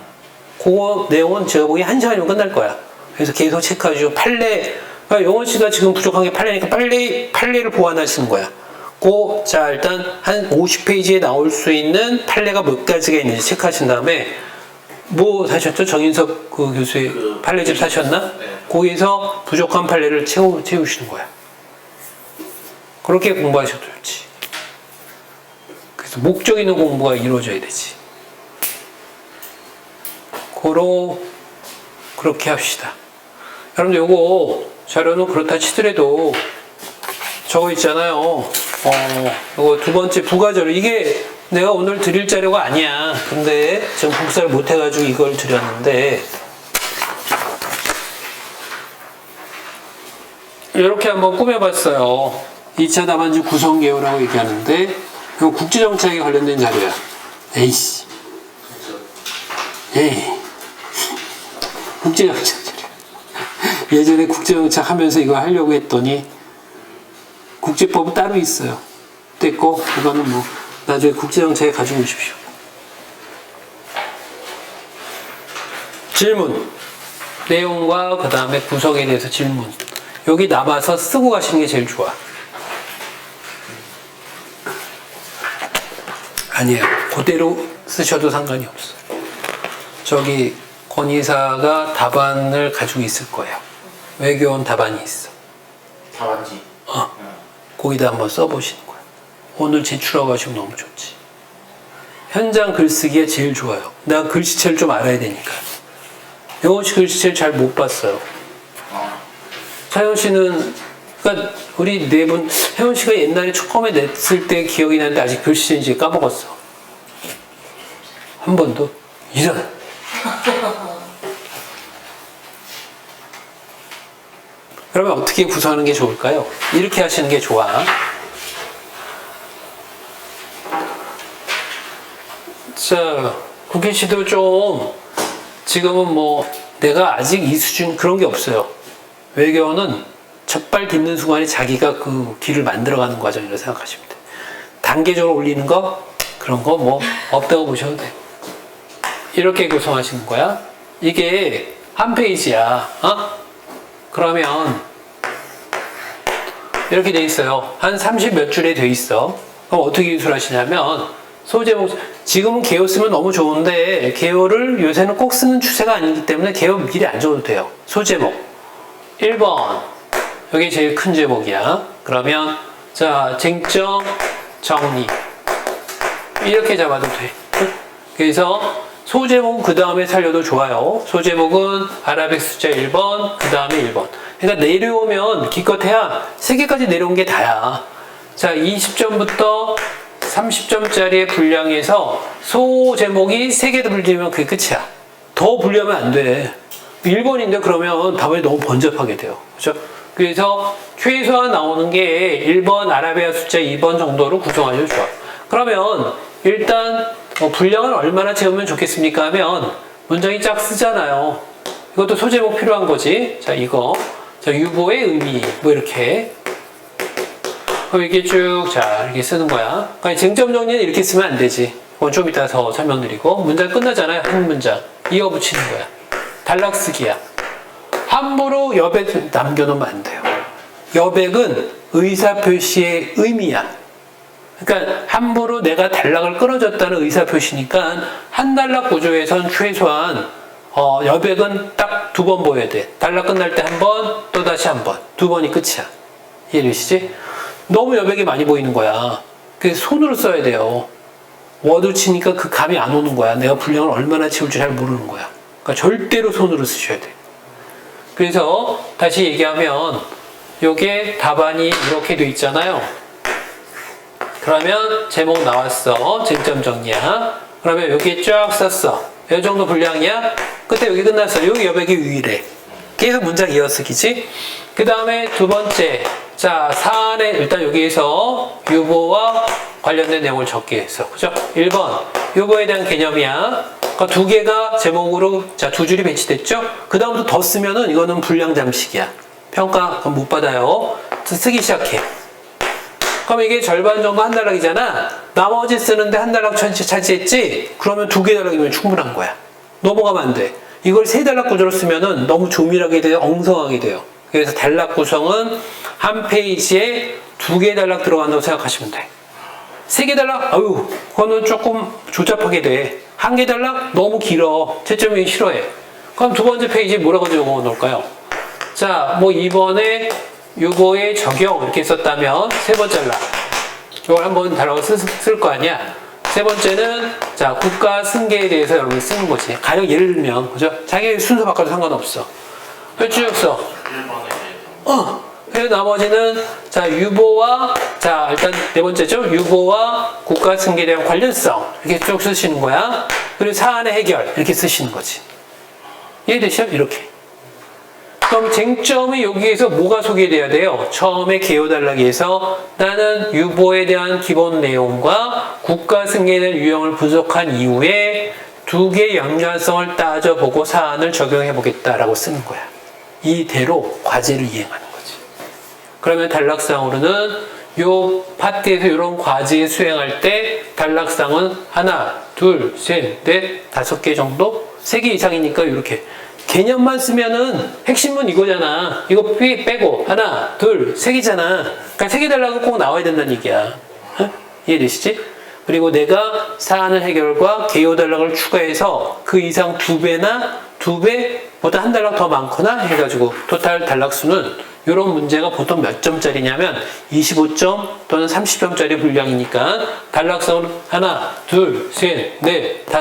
그거 내용은 제가 보기에 1시간이면 끝날 거야. 그래서 계속 체크하시고 판례 그러니까 영원 씨가 지금 부족한 게 판례니까 판례를 보완하시는 거야. 자 일단 한 50페이지에 나올 수 있는 판례가 몇 가지가 있는지 체크하신 다음에 뭐 사셨죠? 정인석 그 교수의 판례집 사셨나? 네. 거기서 부족한 판례를 채우시는 거야. 그렇게 공부하셔도 좋지. 그래서 목적 있는 공부가 이루어져야 되지. 그렇게 합시다. 여러분들 요거 자료는 그렇다 치더라도 저거 있잖아요. 요거 두 번째 부가자료. 이게 내가 오늘 드릴 자료가 아니야. 근데 지금 복사를 못 해가지고 이걸 드렸는데 이렇게 한번 꾸며봤어요. 2차 답안지 구성 개요라고 얘기하는데 이거 국제정책에 관련된 자료야. 에이씨. 에이. 국제정책 자료. 예전에 국제정책 하면서 이거 하려고 했더니 국제법은 따로 있어요. 됐고 이거는 뭐 나중에 국제정책에 가지고 오십시오. 질문. 내용과 그 다음에 구성에 대해서 질문. 여기 남아서 쓰고 가시는 게 제일 좋아. 아니에요. 그대로 쓰셔도 상관이 없어. 저기 권이사가 답안을 가지고 있을 거예요. 외교원 답안이 있어. 답안지. 거기다 한번 써보시는 거야. 오늘 제출하고 가시면 너무 좋지. 현장 글쓰기가 제일 좋아요. 내가 글씨체를 좀 알아야 되니까. 영원 씨 글씨체를 잘 못 봤어요. 차현 씨는, 그러니까 우리 네 분, 혜원 씨가 옛날에 처음에 냈을 때 기억이 나는데 아직 글씨체인지 까먹었어. 한 번도? 이런. 그러면 어떻게 구성하는 게 좋을까요? 이렇게 하시는 게 좋아. 자, 국희 씨도 좀 지금은 뭐 내가 아직 이 수준 그런 게 없어요. 외교는 첫발 딛는 순간에 자기가 그 길을 만들어가는 과정이라고 생각하시면 돼요. 단계적으로 올리는 거 그런 거 뭐 없다고 보셔도 돼요. 이렇게 구성하시는 거야. 이게 한 페이지야. 그러면 이렇게 돼 있어요. 한 30 몇 줄에 돼 있어. 그럼 어떻게 기술하시냐면 소제목 지금은 개요 쓰면 너무 좋은데 개요를 요새는 꼭 쓰는 추세가 아니기 때문에 개요 미리 안 줘도 돼요. 소제목 1번 여기 제일 큰 제목이야. 그러면 자 쟁점 정리 이렇게 잡아도 돼. 그래서 소제목은 그 다음에 살려도 좋아요. 소제목은 아라빅 숫자 1번 그 다음에 1번. 그러니까 내려오면 기껏해야 3개까지 내려온 게 다야. 자 20점부터 30점짜리의 분량에서 소제목이 3개 분리되면 그게 끝이야. 더 분리하면 안 돼. 1번인데 그러면 답안이 너무 번잡하게 돼요. 그렇죠? 그래서 최소한 나오는 게 1번 아라비아 숫자 2번 정도로 구성하셔도 좋아. 그러면 일단 분량을 얼마나 채우면 좋겠습니까 하면 문장이 쫙 쓰잖아요. 이것도 소제목 필요한 거지. 자 이거 자 유보의 의미 뭐 이렇게 그럼 이렇게 쭉 자 이렇게 쓰는 거야. 그러니까 쟁점 정리는 이렇게 쓰면 안 되지. 그건 좀 이따 더 설명드리고 문장 끝나잖아요. 한 문장 이어 붙이는 거야. 단락쓰기야. 함부로 여백 남겨놓으면 안 돼요. 여백은 의사표시의 의미야. 그러니까 함부로 내가 단락을 끊어줬다는 의사표시니까 한 단락 구조에선 최소한 여백은 딱 2번 보여야 돼. 단락 끝날 때 한 번, 또 다시 한 번. 2번이 끝이야. 이해되시지? 너무 여백이 많이 보이는 거야. 그래서 손으로 써야 돼요. 워드 치니까 그 감이 안 오는 거야. 내가 분량을 얼마나 채울지 잘 모르는 거야. 그러니까 절대로 손으로 쓰셔야 돼. 그래서 다시 얘기하면 요게 답안이 이렇게 돼 있잖아요. 그러면 제목 나왔어. 쟁점 정리야. 그러면 여기에 쫙 썼어. 이 정도 분량이야. 끝에 여기 끝났어. 여기 여백이 유일해. 계속 문장 이어쓰기지. 그 다음에 두 번째. 자, 사안에 일단 여기에서 유보와 관련된 내용을 적게 했어. 그죠? 1번. 유보에 대한 개념이야. 그러니까 2개가 제목으로 자, 2줄이 배치됐죠? 그 다음부터 더 쓰면은 이거는 분량 잠식이야. 평가 그럼 못 받아요. 쓰기 시작해. 그럼 이게 절반 정도 한 단락이잖아. 나머지 쓰는데 한 단락 차지했지? 그러면 2개 단락이면 충분한 거야. 넘어가면 안 돼. 이걸 3단락 구조로 쓰면은 너무 조밀하게 돼요. 엉성하게 돼요. 그래서 단락 구성은 한 페이지에 2개 단락 들어간다고 생각하시면 돼. 3개 단락? 아유, 그거는 조금 조잡하게 돼. 1개 단락? 너무 길어. 채점이 싫어해. 그럼 두 번째 페이지에 뭐라고 적어 놓을까요? 자, 뭐 2번에 유보의 적용 이렇게 썼다면 세 번째 단락. 이걸 한번 단락을 쓸 거 아니야? 세 번째는 자 국가 승계에 대해서 여러분이 쓰는 거지. 가령 예를 들면 그죠? 자기 순서 바꿔도 상관없어. 쭉 써. 1번에 대해서. 그리고 나머지는 자 유보와 자 일단 네 번째죠. 유보와 국가 승계에 대한 관련성 이렇게 쭉 쓰시는 거야. 그리고 사안의 해결 이렇게 쓰시는 거지. 이해되시죠? 이렇게. 그럼 쟁점이 여기에서 뭐가 소개돼야 돼요? 처음에 개요 단락에서 나는 유보에 대한 기본 내용과 국가 승계에 대한 유형을 분석한 이후에 2개의 연관성을 따져보고 사안을 적용해 보겠다라고 쓰는 거야. 이대로 과제를 이행하는 거지. 그러면 단락상으로는 요 파트에서 이런 과제 수행할 때 단락상은 하나, 둘, 셋, 넷, 5개 정도? 3개 이상이니까 이렇게 개념만 쓰면은 핵심은 이거잖아. 이거 빼고 하나, 둘, 3개잖아. 그러니까 3개 단락은 꼭 나와야 된다는 얘기야. 어? 이해되시지? 그리고 내가 사안을 해결과 개요 단락을 추가해서 그 이상 2배나 2배보다 한 단락 더 많거나 해가지고 토탈 단락 수는 이런 문제가 보통 몇 점짜리냐면 25점 또는 30점짜리 분량이니까 단락성은 하나, 둘, 셋, 넷, 5,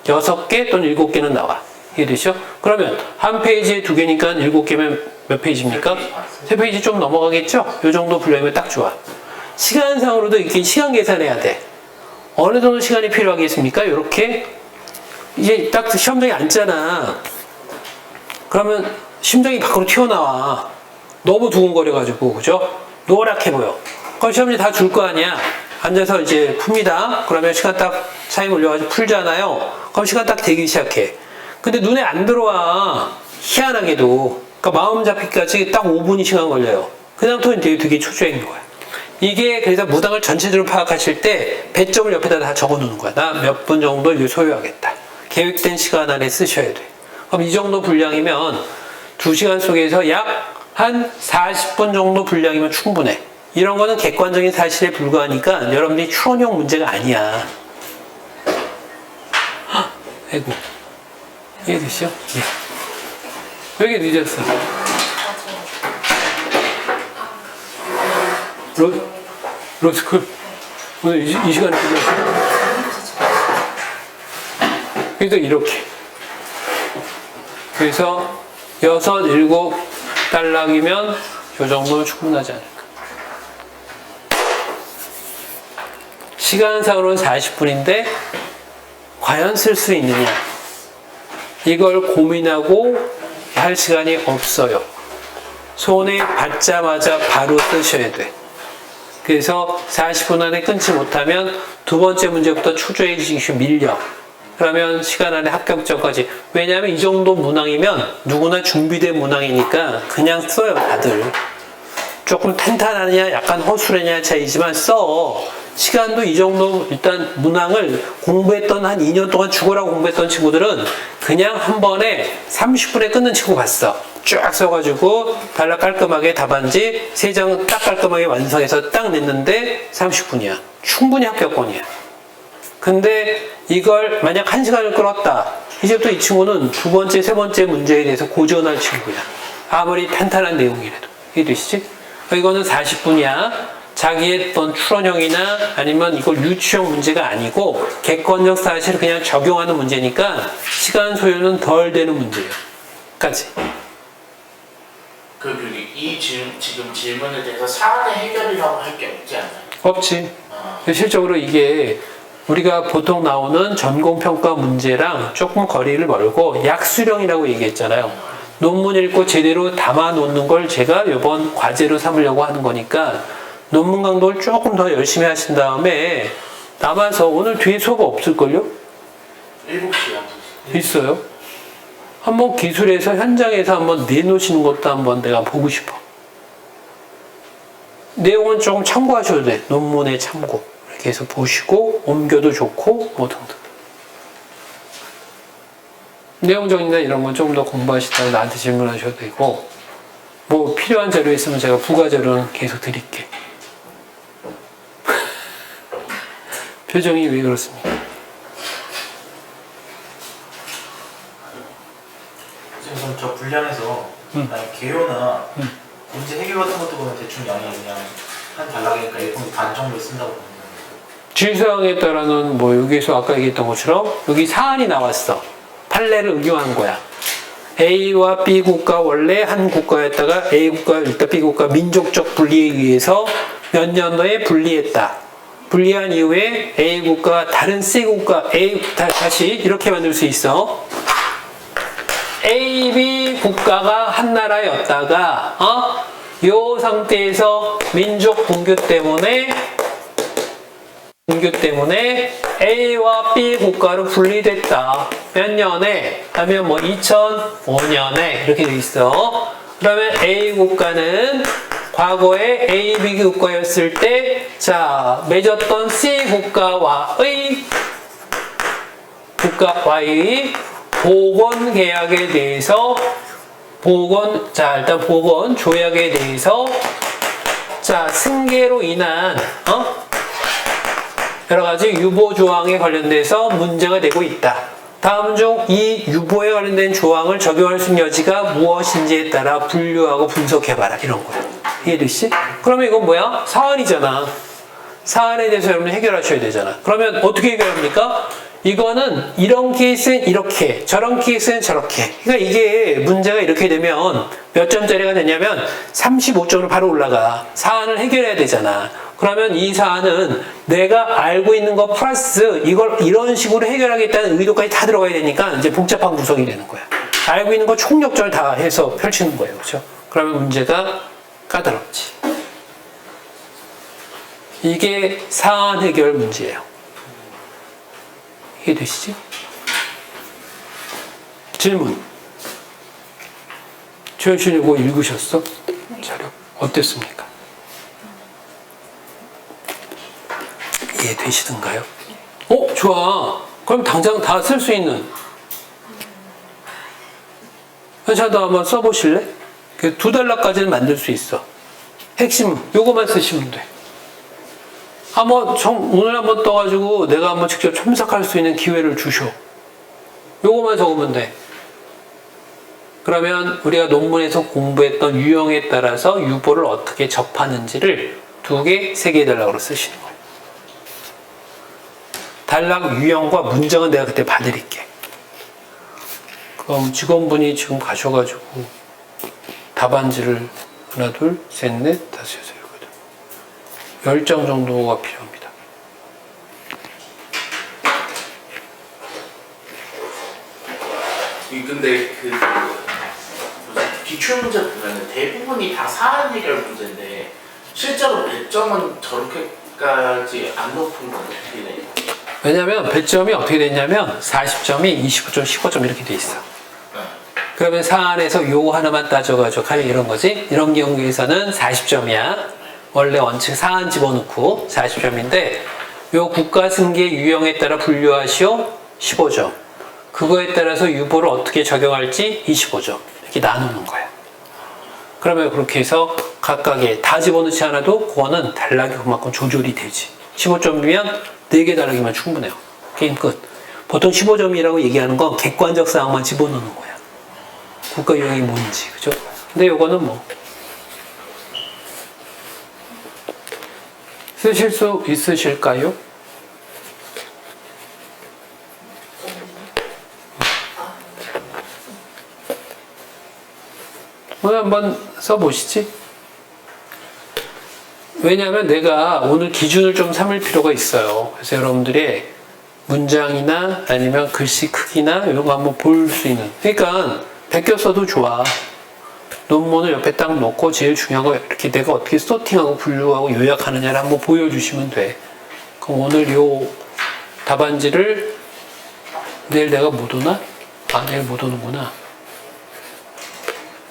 6개 또는 7개는 나와. 이해되시죠? 그러면 한 페이지에 2개니까 7개면 몇 페이지입니까? 3페이지 좀 넘어가겠죠? 이 정도 분량이면 딱 좋아. 시간상으로도 이렇게 시간 계산해야 돼. 어느 정도 시간이 필요하겠습니까? 이렇게 이제 딱 시험장에 앉잖아. 그러면 심장이 밖으로 튀어나와. 너무 두근거려가지고 그죠? 노랗게 보여. 그럼 시험지 다 줄 거 아니야? 앉아서 이제 풉니다. 그러면 시간 딱 차임 올려가지고 풀잖아요. 그럼 시간 딱 되기 시작해. 근데 눈에 안 들어와. 희한하게도. 그러니까 마음 잡히기까지 딱 5분이 시간 걸려요. 그 다음부터는 되게 초조해진 거야. 이게 그래서 무당을 전체적으로 파악하실 때 배점을 옆에다 다 적어 놓는 거야. 나 몇 분 정도 이제 소요하겠다. 계획된 시간 안에 쓰셔야 돼. 그럼 이 정도 분량이면 2시간 속에서 약 한 40분 정도 분량이면 충분해. 이런 거는 객관적인 사실에 불과하니까 여러분들이 추론형 문제가 아니야. 헉, 아이고. 이해되시죠? 네. 왜 이렇게 늦었어? 로스쿨? 오늘 이 시간에 끝났어? 그래서 이렇게. 그래서 6, 7 딸락이면 이 정도면 충분하지 않을까. 시간상으로는 40분인데 과연 쓸 수 있느냐? 이걸 고민하고 할 시간이 없어요. 손에 받자마자 바로 쓰셔야 돼. 그래서 40분 안에 끊지 못하면 두 번째 문제부터 초조해지시 밀려. 그러면 시간 안에 합격점까지. 왜냐하면 이 정도 문항이면 누구나 준비된 문항이니까 그냥 써요, 다들. 조금 탄탄하냐, 약간 허술하냐 차이지만 써. 시간도 이 정도 일단 문항을 공부했던 한 2년 동안 죽어라 공부했던 친구들은 그냥 한 번에 30분에 끊는 친구 봤어. 쫙 써가지고 발라 깔끔하게 답안지 3장 딱 깔끔하게 완성해서 딱 냈는데 30분이야. 충분히 합격권이야. 근데 이걸 만약 1시간을 끌었다. 이제부터 이 친구는 두 번째, 세 번째 문제에 대해서 고전할 친구야. 아무리 탄탄한 내용이라도. 이해되시지? 이거는 40분이야. 자기의 어떤 추론형이나 아니면 이걸 유추형 문제가 아니고 객관적 사실을 그냥 적용하는 문제니까 시간 소요는 덜 되는 문제예요. 까지. 지금 질문에 대해서 사안의 해결이라고 할 게 없지 않나요? 없지. 실적으로 이게 우리가 보통 나오는 전공평가 문제랑 조금 거리를 멀고 약수령이라고 얘기했잖아요. 논문 읽고 제대로 담아 놓는 걸 제가 이번 과제로 삼으려고 하는 거니까 논문 강도를 조금 더 열심히 하신 다음에 남아서 오늘 뒤에 수업 없을걸요? 7시야. 있어요. 한번 기술에서 현장에서 한번 내놓으시는 것도 한번 내가 보고 싶어. 내용은 조금 참고하셔도 돼. 논문에 참고. 이렇게 해서 보시고 옮겨도 좋고 뭐 등등. 내용적이나 이런 건 좀 더 공부하시다가 나한테 질문하셔도 되고 뭐 필요한 자료 있으면 제가 부가 자료는 계속 드릴게. 표정이 왜 그렇습니까? 지금 저 분량에서 개요나 문제 해결 같은 것도 보면 대충 양이 그냥 한 단락이니까 1분기 반 정도 쓴다고 보면 질서형에 따라는 뭐 여기서 아까 얘기했던 것처럼 여기 사안이 나왔어. 판례를 응용한 거야. A와 B 국가 원래 한 국가였다가 A 국가 일단 B 국가 민족적 분리에 의해서 몇 년도에 분리했다. 분리한 이후에 A 국가 다른 C 국가 다시 이렇게 만들 수 있어. A, B 국가가 한 나라였다가 요 상태에서 민족 분규 때문에 A와 B 국가로 분리됐다. 몇 년에? 하면 뭐 2005년에 이렇게 돼 있어. 그러면 A 국가는 과거에 A, B 국가였을 때 맺었던 C 국가와의 복원 계약에 대해서 일단 복원 조약에 대해서 승계로 인한 여러 가지 유보 조항에 관련돼서 문제가 되고 있다. 다음 중 이 유보에 관련된 조항을 적용할 수 있는 여지가 무엇인지에 따라 분류하고 분석해봐라. 이런 거야. 이해되시지? 그러면 이건 뭐야? 사안이잖아. 사안에 대해서 여러분 해결하셔야 되잖아. 그러면 어떻게 해결합니까? 이거는 이런 케이스는 이렇게, 저런 케이스는 저렇게. 그러니까 이게 문제가 이렇게 되면 몇 점짜리가 되냐면 35점으로 바로 올라가. 사안을 해결해야 되잖아. 그러면 이 사안은 내가 알고 있는 거 플러스 이걸 이런 식으로 해결하겠다는 의도까지 다 들어가야 되니까 이제 복잡한 구성이 되는 거야. 알고 있는 거 총력절 다 해서 펼치는 거예요. 그렇죠? 그러면 문제가 까다롭지. 이게 사안 해결 문제예요. 이해되시지? 질문. 최현준이 이거 읽으셨어? 자료. 어땠습니까? 이해되시던가요? 좋아. 그럼 당장 다 쓸 수 있는. 현찬도 한번 써보실래? 2달러까지는 만들 수 있어. 핵심은 요거만 쓰시면 돼. 오늘 한번 떠가지고 내가 한번 직접 첨삭할 수 있는 기회를 주셔. 요거만 적으면 돼. 그러면 우리가 논문에서 공부했던 유형에 따라서 유보를 어떻게 접하는지를 2개, 3개 달락으로 쓰시는 거예요. 단락 유형과 문장은 내가 그때 봐드릴게. 그럼 직원분이 지금 가셔가지고 답안지를 하나, 둘, 셋, 넷, 다섯, 여섯, 일곱, 10장 정도가 필요합니다. 근데 기출 문제 보면 대부분이 다 사안 해결 문제인데 실제로 배점은 저렇게까지 안 높은 건 어떻게 돼요? 왜냐면 배점이 어떻게 됐냐면 40점이 25점, 15점 이렇게 돼 있어. 그러면 사안에서 요거 하나만 따져가지고 하면 이런 거지. 이런 경우에서는 40점이야. 원래 원칙 사안 집어넣고 40점인데 요 국가승계 유형에 따라 분류하시오 15점. 그거에 따라서 유보를 어떻게 적용할지 25점. 이렇게 나누는 거야. 그러면 그렇게 해서 각각에 다 집어넣지 않아도 그거는 단락이 그만큼 조절이 되지. 15점이면 4개 단락이면 충분해요. 게임 끝. 보통 15점이라고 얘기하는 건 객관적 사항만 집어넣는 거야. 국가 유형이 뭔지, 그죠? 근데 요거는 뭐 쓰실 수 있으실까요? 오늘 한번 써보시지. 왜냐하면 내가 오늘 기준을 좀 삼을 필요가 있어요. 그래서 여러분들의 문장이나 아니면 글씨 크기나 이런 거 한번 볼 수 있는. 그러니까 베껴 써도 좋아. 논문을 옆에 딱 놓고 제일 중요한 거 이렇게 내가 어떻게 소팅하고 분류하고 요약하느냐를 한번 보여주시면 돼. 그럼 오늘 요 답안지를 내일 내가 못 오나? 내일 못 오는구나.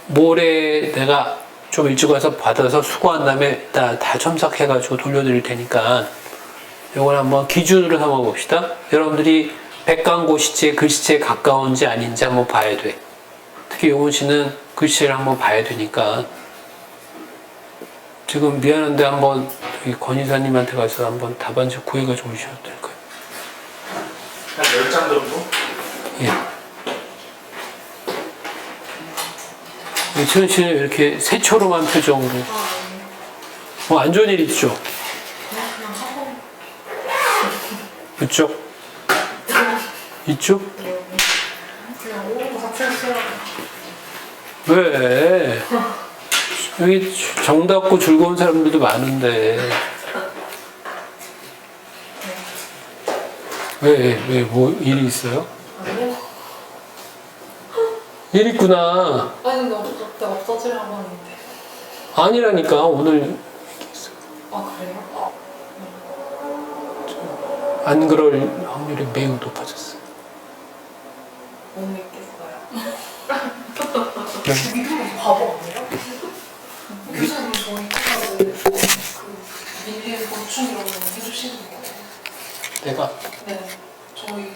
모레 내가 좀 일찍 와서 받아서 수고한 다음에 다 첨삭해가지고 돌려드릴 테니까 요걸 한번 기준으로 삼아 봅시다. 여러분들이 백강고시체 글씨체에 가까운지 아닌지 한번 봐야 돼. 특히 용훈 씨는 글씨를 한번 봐야 되니까 지금 미안한데 한번 권 이사님한테 가서 한번 답안지 구해가지고 오셔도 될까요? 한 10장 정도? 예. 최현 씨는 이렇게 새초롬한 표정으로 안 좋은 일 있죠? 있죠? 있죠? 그냥 오는 거 자체가 싫어. 왜? 여기 정답고 즐거운 사람들도 많은데 왜 뭐 일이 있어요? 아니요. 일 있구나. 아니 근데 그때 없어지려고 하는데. 아니라니까 오늘 아 그래요? 안 그럴 확률이 매우 높아졌어. 못 믿겠어요. 믿으면 바보 아니에요? 교수님 저희 끝나고 그 밀리의 보충이라고 해주시는 거예요. 내가 네. 저희